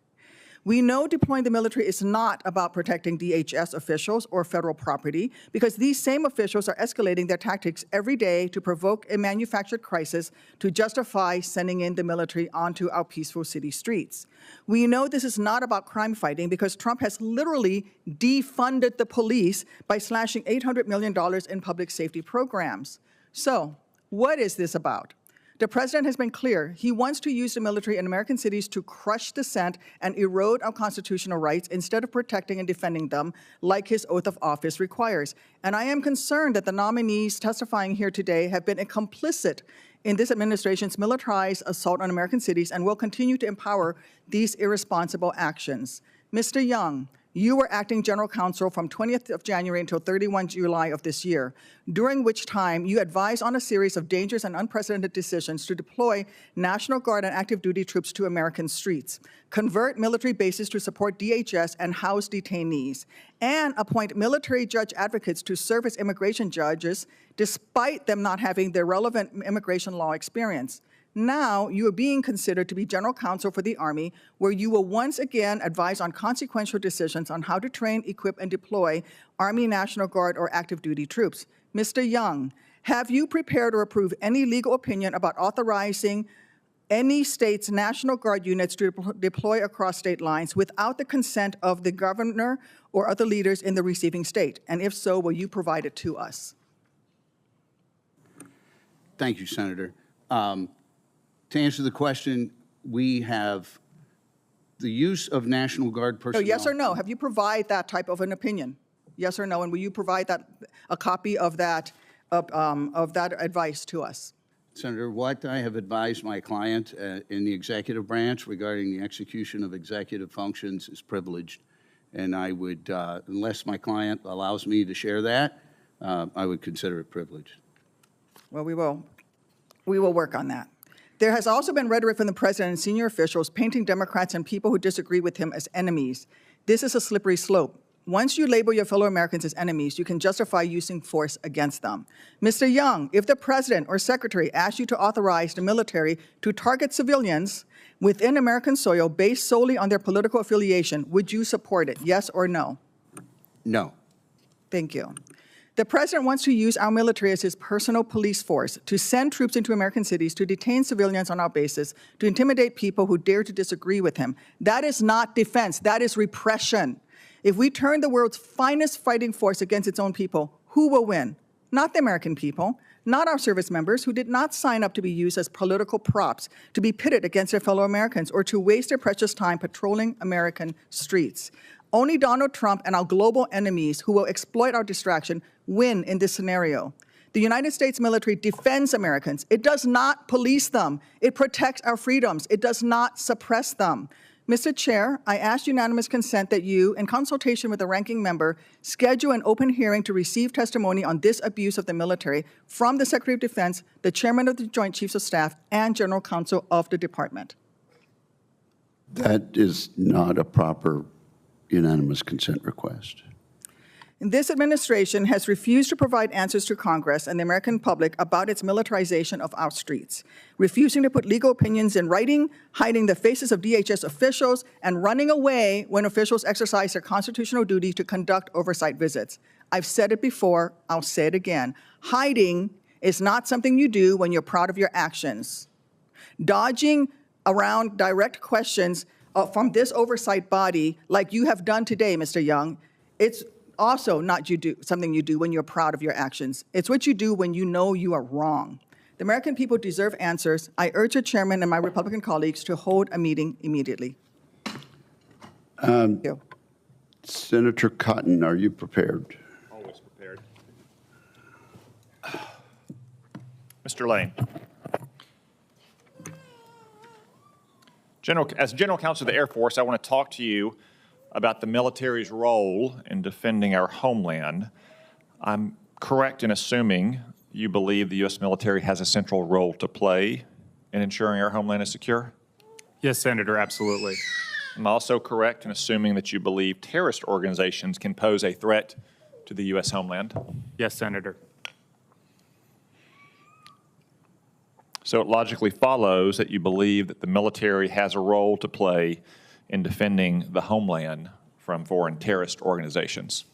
We know deploying the military is not about protecting DHS officials or federal property, because these same officials are escalating their tactics every day to provoke a manufactured crisis to justify sending in the military onto our peaceful city streets. We know this is not about crime fighting, because Trump has literally defunded the police by slashing $800 million in public safety programs. So, what is this about? The president has been clear. He wants to use the military in American cities to crush dissent and erode our constitutional rights instead of protecting and defending them like his oath of office requires. And I am concerned that the nominees testifying here today have been complicit in this administration's militarized assault on American cities and will continue to empower these irresponsible actions. Mr. Young, you were acting general counsel from 20th of January until 31 July of this year, during which time you advised on a series of dangerous and unprecedented decisions to deploy National Guard and active duty troops to American streets, convert military bases to support DHS and house detainees, and appoint military judge advocates to serve as immigration judges despite them not having the relevant immigration law experience. Now, you are being considered to be general counsel for the Army, where you will once again advise on consequential decisions on how to train, equip, and deploy Army, National Guard, or active duty troops. Mr. Young, have you prepared or approved any legal opinion about authorizing any state's National Guard units to deploy across state lines without the consent of the governor or other leaders in the receiving state? And if so, will you provide it to us? Thank you, Senator. To answer the question, we have the use of National Guard personnel. So yes or no? Have you provided that type of an opinion? Yes or no? And will you provide a copy of that advice to us? Senator, what I have advised my client in the executive branch regarding the execution of executive functions is privileged, and I would, unless my client allows me to share that, I would consider it privileged. Well, we will work on that. There has also been rhetoric from the president and senior officials painting Democrats and people who disagree with him as enemies. This is a slippery slope. Once you label your fellow Americans as enemies, you can justify using force against them. Mr. Young, if the president or secretary asks you to authorize the military to target civilians within American soil based solely on their political affiliation, would you support it, yes or no? No. Thank you. The president wants to use our military as his personal police force to send troops into American cities to detain civilians on our bases, to intimidate people who dare to disagree with him. That is not defense, that is repression. If we turn the world's finest fighting force against its own people, who will win? Not the American people, not our service members who did not sign up to be used as political props, to be pitted against their fellow Americans, or to waste their precious time patrolling American streets. Only Donald Trump and our global enemies who will exploit our distraction win in this scenario. The United States military defends Americans. It does not police them. It protects our freedoms. It does not suppress them. Mr. Chair, I ask unanimous consent that you, in consultation with the ranking member, schedule an open hearing to receive testimony on this abuse of the military from the Secretary of Defense, the Chairman of the Joint Chiefs of Staff, and General Counsel of the Department. That is not a proper unanimous consent request. This administration has refused to provide answers to Congress and the American public about its militarization of our streets, refusing to put legal opinions in writing, hiding the faces of DHS officials, and running away when officials exercise their constitutional duty to conduct oversight visits. I've said it before, I'll say it again. Hiding is not something you do when you're proud of your actions. Dodging around direct questions from this oversight body, like you have done today, Mr. Young, it's also not something you do when you're proud of your actions. It's what you do when you know you are wrong. The American people deserve answers. I urge the chairman and my Republican colleagues to hold a meeting immediately. Thank you. Senator Cotton, are you prepared? Always prepared. Mr. Lane. As General Counsel of the Air Force, I want to talk to you about the military's role in defending our homeland. I'm correct in assuming you believe the U.S. military has a central role to play in ensuring our homeland is secure? Yes, Senator, absolutely. I'm also correct in assuming that you believe terrorist organizations can pose a threat to the U.S. homeland? Yes, Senator. So it logically follows that you believe that the military has a role to play in defending the homeland from foreign terrorist organizations.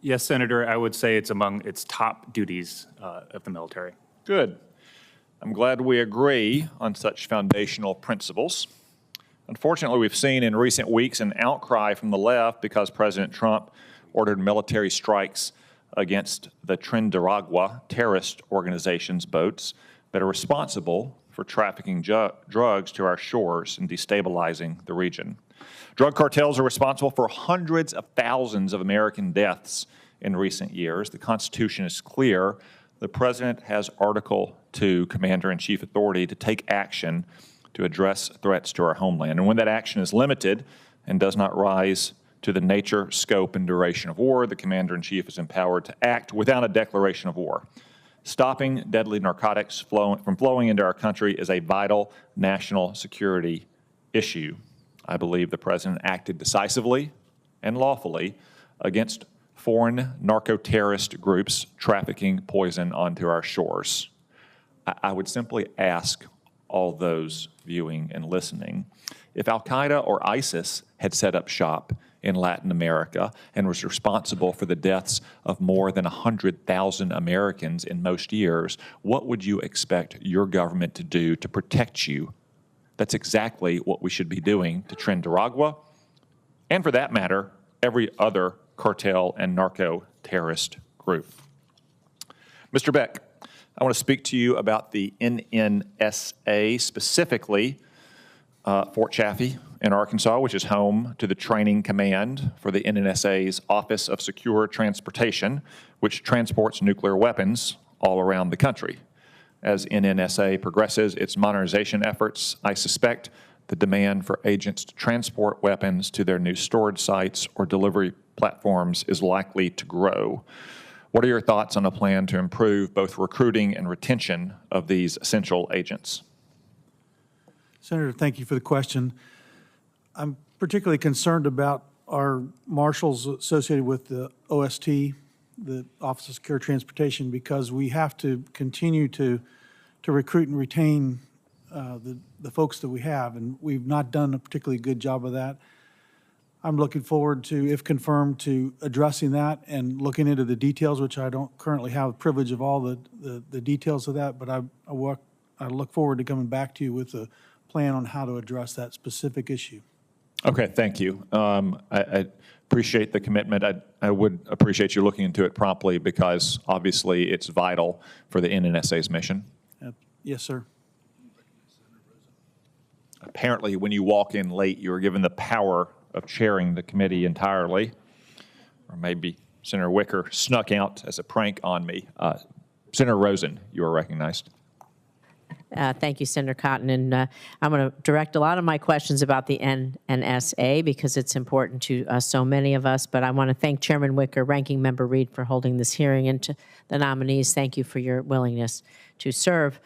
Yes, Senator, I would say it's among its top duties of the military. Good. I'm glad we agree on such foundational principles. Unfortunately, we've seen in recent weeks an outcry from the left because President Trump ordered military strikes against the Trinidad terrorist organization's boats that are responsible for trafficking drugs to our shores and destabilizing the region. Drug cartels are responsible for hundreds of thousands of American deaths in recent years. The Constitution is clear. The President has Article 2 Commander-in-Chief authority to take action to address threats to our homeland. And when that action is limited and does not rise to the nature, scope, and duration of war, the Commander-in-Chief is empowered to act without a declaration of war. Stopping deadly narcotics from flowing into our country is a vital national security issue. I believe the President acted decisively and lawfully against foreign narco-terrorist groups trafficking poison onto our shores. I would simply ask all those viewing and listening, if Al-Qaeda or ISIS had set up shop in Latin America and was responsible for the deaths of more than 100,000 Americans in most years, what would you expect your government to do to protect you? That's exactly what we should be doing to Trinidad, and for that matter, every other cartel and narco-terrorist group. Mr. Beck, I want to speak to you about the NNSA, specifically Fort Chaffee in Arkansas, which is home to the training command for the NNSA's Office of Secure Transportation, which transports nuclear weapons all around the country. As NNSA progresses its modernization efforts, I suspect the demand for agents to transport weapons to their new storage sites or delivery platforms is likely to grow. What are your thoughts on a plan to improve both recruiting and retention of these essential agents? Senator, thank you for the question. I'm particularly concerned about our marshals associated with the OST, the Office of Secure Transportation, because we have to continue to recruit and retain the folks that we have, and we've not done a particularly good job of that. I'm looking forward to, if confirmed, to addressing that and looking into the details, which I don't currently have the privilege of all the details of that, but I look forward to coming back to you with a plan on how to address that specific issue. Okay, thank you. I appreciate the commitment. I would appreciate you looking into it promptly because obviously it's vital for the NNSA's mission. Yes, sir. Apparently, when you walk in late, you were given the power of chairing the committee entirely, or maybe Senator Wicker snuck out as a prank on me. Senator Rosen, you are recognized. Thank you, Senator Cotton. And I'm going to direct a lot of my questions about the NNSA because it's important to so many of us. But I want to thank Chairman Wicker, Ranking Member Reed for holding this hearing, and to the nominees, thank you for your willingness to serve.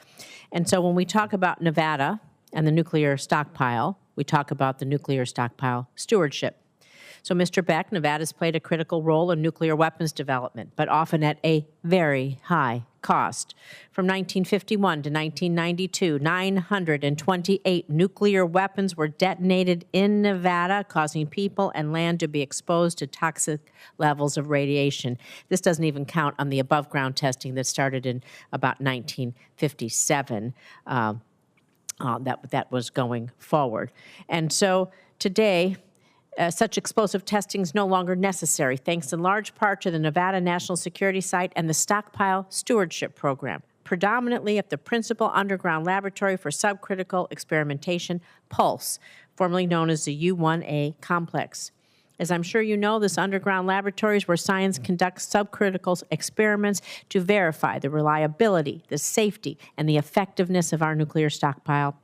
And so when we talk about Nevada and the nuclear stockpile, we talk about the nuclear stockpile stewardship. So, Mr. Beck, Nevada's played a critical role in nuclear weapons development, but often at a very high cost. From 1951 to 1992, 928 nuclear weapons were detonated in Nevada, causing people and land to be exposed to toxic levels of radiation. This doesn't even count on the above-ground testing that started in about 1957 that was going forward. And so today, such explosive testing is no longer necessary, thanks in large part to the Nevada National Security Site and the Stockpile Stewardship Program, predominantly at the principal underground laboratory for subcritical experimentation, PULSE, formerly known as the U1A complex. As I'm sure you know, this underground laboratory is where science conducts subcritical experiments to verify the reliability, the safety, and the effectiveness of our nuclear stockpile.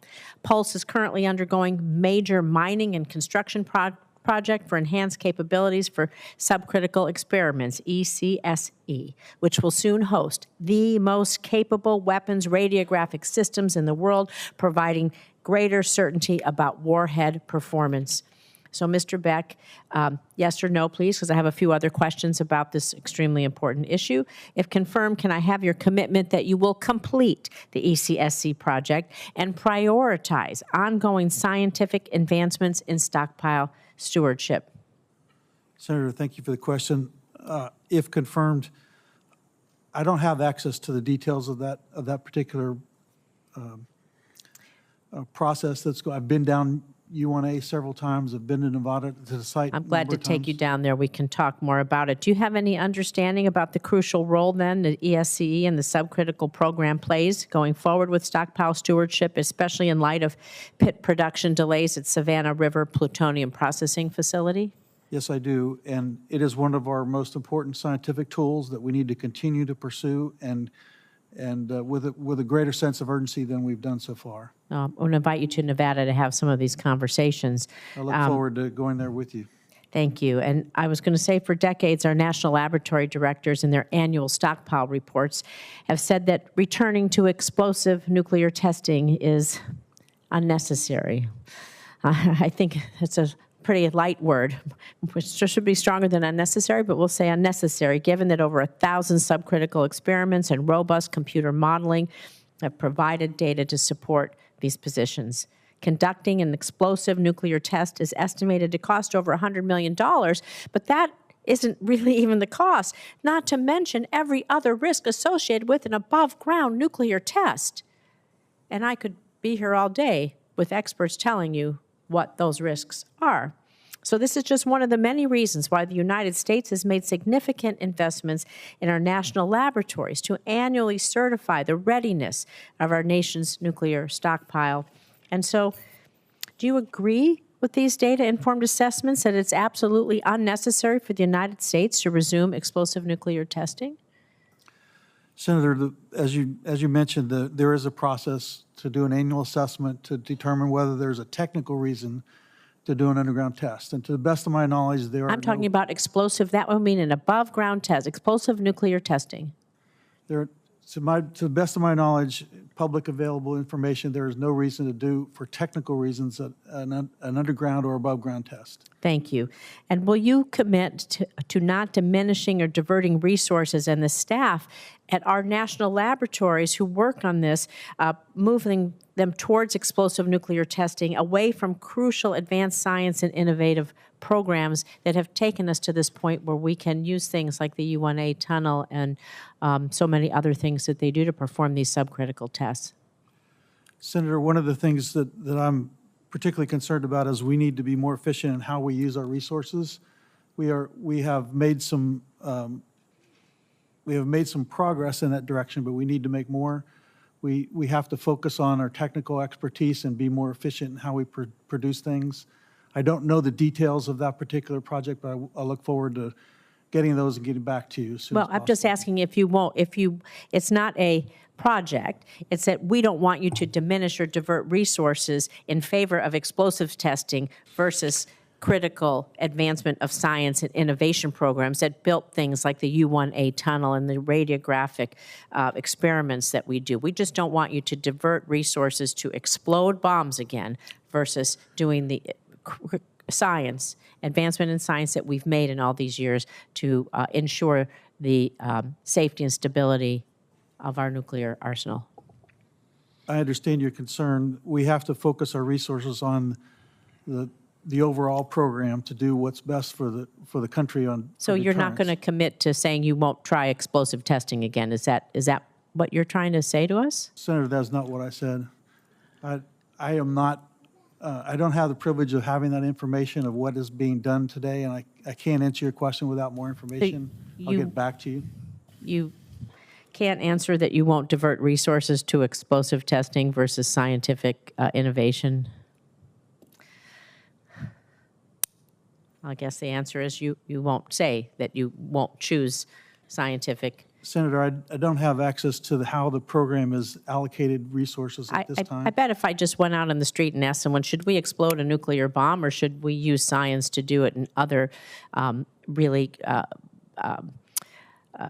PULSE is currently undergoing major mining and construction project for enhanced capabilities for subcritical experiments, ECSE, which will soon host the most capable weapons radiographic systems in the world, providing greater certainty about warhead performance. So, Mr. Beck, yes or no, please, because I have a few other questions about this extremely important issue. If confirmed, can I have your commitment that you will complete the ECSC project and prioritize ongoing scientific advancements in stockpile stewardship? Senator, thank you for the question. If confirmed, I don't have access to the details of that particular process. I've been down U1A several times. I've been to Nevada to the site. I'm glad to take you down there. We can talk more about it. Do you have any understanding about the crucial role then that ESCE and the subcritical program plays going forward with stockpile stewardship, especially in light of pit production delays at Savannah River Plutonium Processing Facility? Yes, I do. And it is one of our most important scientific tools that we need to continue to pursue and with a greater sense of urgency than we've done so far. I want to invite you to Nevada to have some of these conversations. I look forward to going there with you. Thank you. And I was going to say, for decades, our national laboratory directors in their annual stockpile reports have said that returning to explosive nuclear testing is unnecessary. I think it's a pretty light word, which should be stronger than unnecessary, but we'll say unnecessary, given that over 1,000 subcritical experiments and robust computer modeling have provided data to support these positions. Conducting an explosive nuclear test is estimated to cost over $100 million, but that isn't really even the cost, not to mention every other risk associated with an above-ground nuclear test. And I could be here all day with experts telling you what those risks are. So this is just one of the many reasons why the United States has made significant investments in our national laboratories to annually certify the readiness of our nation's nuclear stockpile. And so, do you agree with these data-informed assessments that it's absolutely unnecessary for the United States to resume explosive nuclear testing? Senator, as you mentioned, there is a process to do an annual assessment to determine whether there's a technical reason to do an underground test. And to the best of my knowledge, there are I'm talking about explosive. That would mean an above-ground test, explosive nuclear testing. To the best of my knowledge, public available information, there is no reason to do, for technical reasons, an underground or above-ground test. Thank you. And will you commit to not diminishing or diverting resources and the staff at our national laboratories who work on this, moving them towards explosive nuclear testing, away from crucial advanced science and innovative programs that have taken us to this point where we can use things like the U1A tunnel and so many other things that they do to perform these subcritical tests? Senator, one of the things that I'm particularly concerned about is we need to be more efficient in how we use our resources. We have made some progress in that direction, but we need to make more. We have to focus on our technical expertise and be more efficient in how we produce things. I don't know the details of that particular project, but I look forward to getting those and getting back to you as soon as possible. I'm just asking it's not a project, it's that we don't want you to diminish or divert resources in favor of explosives testing versus critical advancement of science and innovation programs that built things like the U1A tunnel and the radiographic experiments that we do. We just don't want you to divert resources to explode bombs again versus doing the science, advancement in science that we've made in all these years to ensure the safety and stability of our nuclear arsenal. I understand your concern. We have to focus our resources on the overall program to do what's best for the country on. So you're not going to commit to saying you won't try explosive testing again? Is that what you're trying to say to us? Senator, that's not what I said. I am not I don't have the privilege of having that information of what is being done today, and I can't answer your question without more information. I'll get back to you. You can't answer that you won't divert resources to explosive testing versus scientific innovation? I guess the answer is you won't say that you won't choose scientific. Senator, I don't have access to how the program is allocated resources at this time. I bet if I just went out on the street and asked someone, should we explode a nuclear bomb or should we use science to do it in other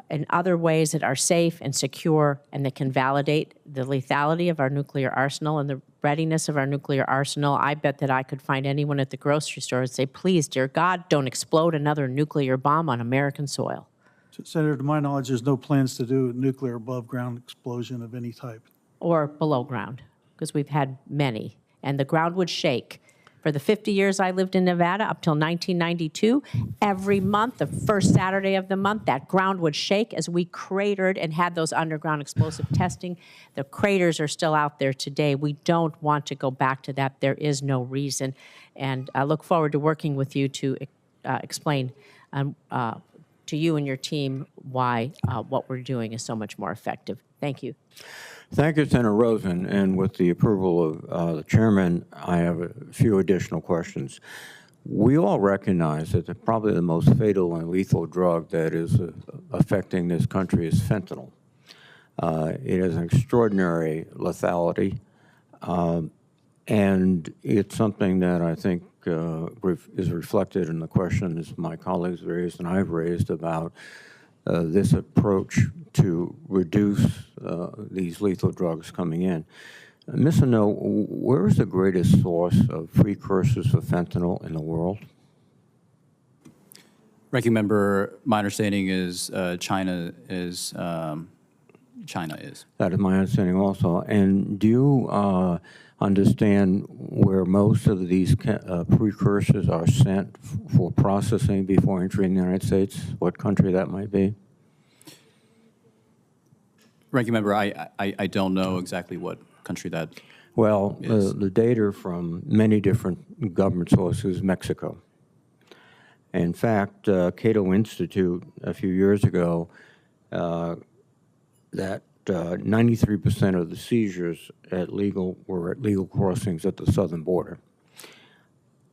in other ways that are safe and secure and that can validate the lethality of our nuclear arsenal and the readiness of our nuclear arsenal, I bet that I could find anyone at the grocery store and say, please, dear God, don't explode another nuclear bomb on American soil. Senator, to my knowledge, there's no plans to do a nuclear above-ground explosion of any type. Or below ground, because we've had many. And the ground would shake. For the 50 years I lived in Nevada, up till 1992, every month, the first Saturday of the month, that ground would shake as we cratered and had those underground explosive testing. The craters are still out there today. We don't want to go back to that. There is no reason. And I look forward to working with you to explain to you and your team why what we're doing is so much more effective. Thank you. Thank you, Senator Rosen. And with the approval of the chairman, I have a few additional questions. We all recognize that probably the most fatal and lethal drug that is affecting this country is fentanyl. It has an extraordinary lethality, and it's something that I think is reflected in the questions my colleagues raised and I've raised about this approach to reduce these lethal drugs coming in. Ms. Ano, where is the greatest source of precursors of fentanyl in the world? Ranking Member, my understanding is China is. That is my understanding also. And do you understand where most of these precursors are sent for processing before entering the United States? What country that might be? Ranking Member, I don't know exactly what country that Well, is. the data from many different government sources, Mexico. In fact, Cato Institute a few years ago, that 93% of the seizures were at legal crossings at the southern border.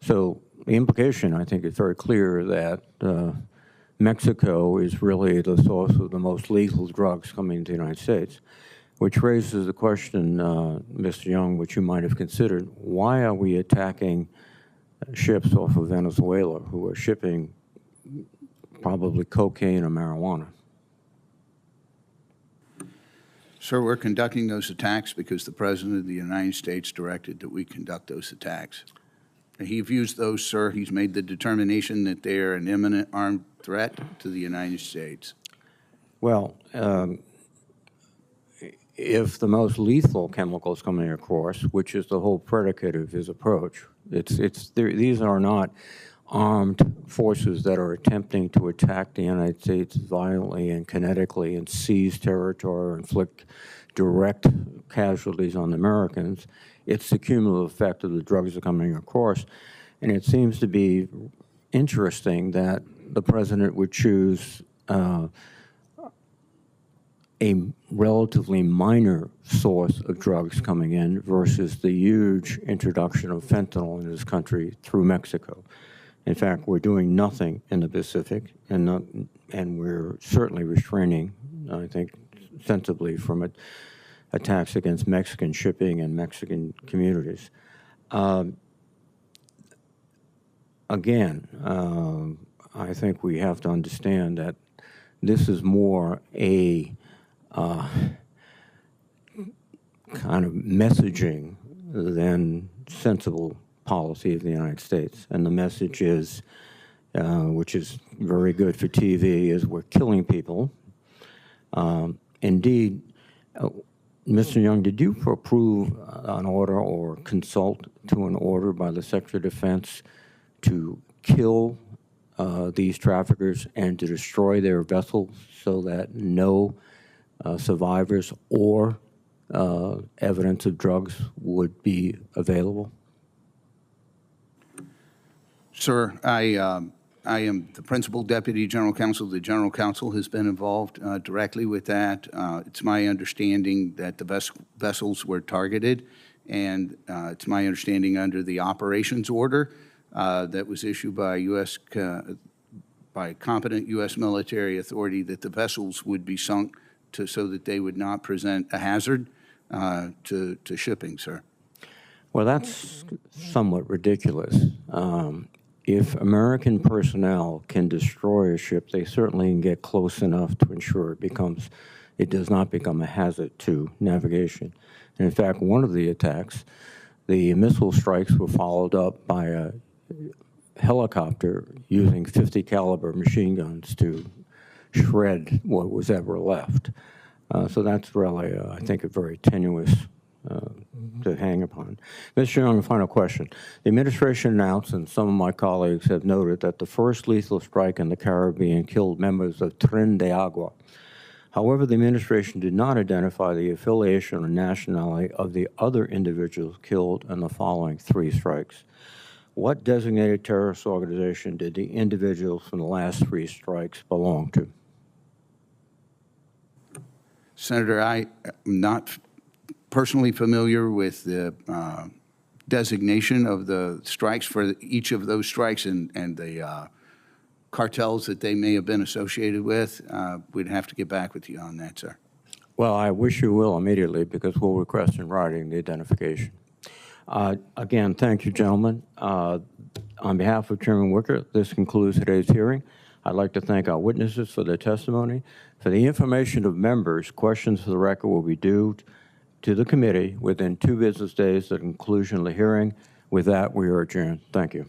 So the implication, I think, is very clear that Mexico is really the source of the most lethal drugs coming into the United States, which raises the question, Mr. Young, which you might have considered, why are we attacking ships off of Venezuela who are shipping probably cocaine or marijuana? Sir, we're conducting those attacks because the President of the United States directed that we conduct those attacks. He views those, sir, he's made the determination that they are an imminent armed threat to the United States. Well, if the most lethal chemicals coming across, which is the whole predicate of his approach, these are not armed forces that are attempting to attack the United States violently and kinetically and seize territory or inflict direct casualties on Americans. It's the cumulative effect of the drugs that are coming across. And it seems to be interesting that the president would choose a relatively minor source of drugs coming in versus the huge introduction of fentanyl in this country through Mexico. In fact, we're doing nothing in the Pacific, and we're certainly restraining, I think, sensibly from attacks against Mexican shipping and Mexican communities. Again, I think we have to understand that this is more a kind of messaging than sensible policy of the United States. And the message is, which is very good for TV, is we're killing people. Indeed, Mr. Young, did you approve an order or consult to an order by the Secretary of Defense to kill these traffickers and to destroy their vessels so that no survivors or evidence of drugs would be available? Sir, I am the principal deputy general counsel. The general counsel has been involved directly with that. It's my understanding that the vessels were targeted, and it's my understanding under the operations order that was issued by by competent U.S. military authority that the vessels would be sunk so that they would not present a hazard to shipping, sir. Well, that's somewhat ridiculous. If American personnel can destroy a ship, they certainly can get close enough to ensure it does not become a hazard to navigation. And in fact, one of the attacks, the missile strikes were followed up by a helicopter using 50 caliber machine guns to shred what was ever left. So that's really, I think, a very tenuous to hang upon. Mr. Young, a final question. The administration announced, and some of my colleagues have noted, that the first lethal strike in the Caribbean killed members of Tren de Agua. However, the administration did not identify the affiliation or nationality of the other individuals killed in the following 3 strikes. What designated terrorist organization did the individuals from the last 3 strikes belong to? Senator, I am not personally familiar with the designation of the strikes for each of those strikes and the cartels that they may have been associated with. We'd have to get back with you on that, sir. Well, I wish you will immediately, because we'll request in writing the identification. Again, thank you, gentlemen. On behalf of Chairman Wicker, this concludes today's hearing. I'd like to thank our witnesses for their testimony. For the information of members, questions for the record will be due to the committee within 2 business days at the conclusion of the hearing. With that, we are adjourned. Thank you.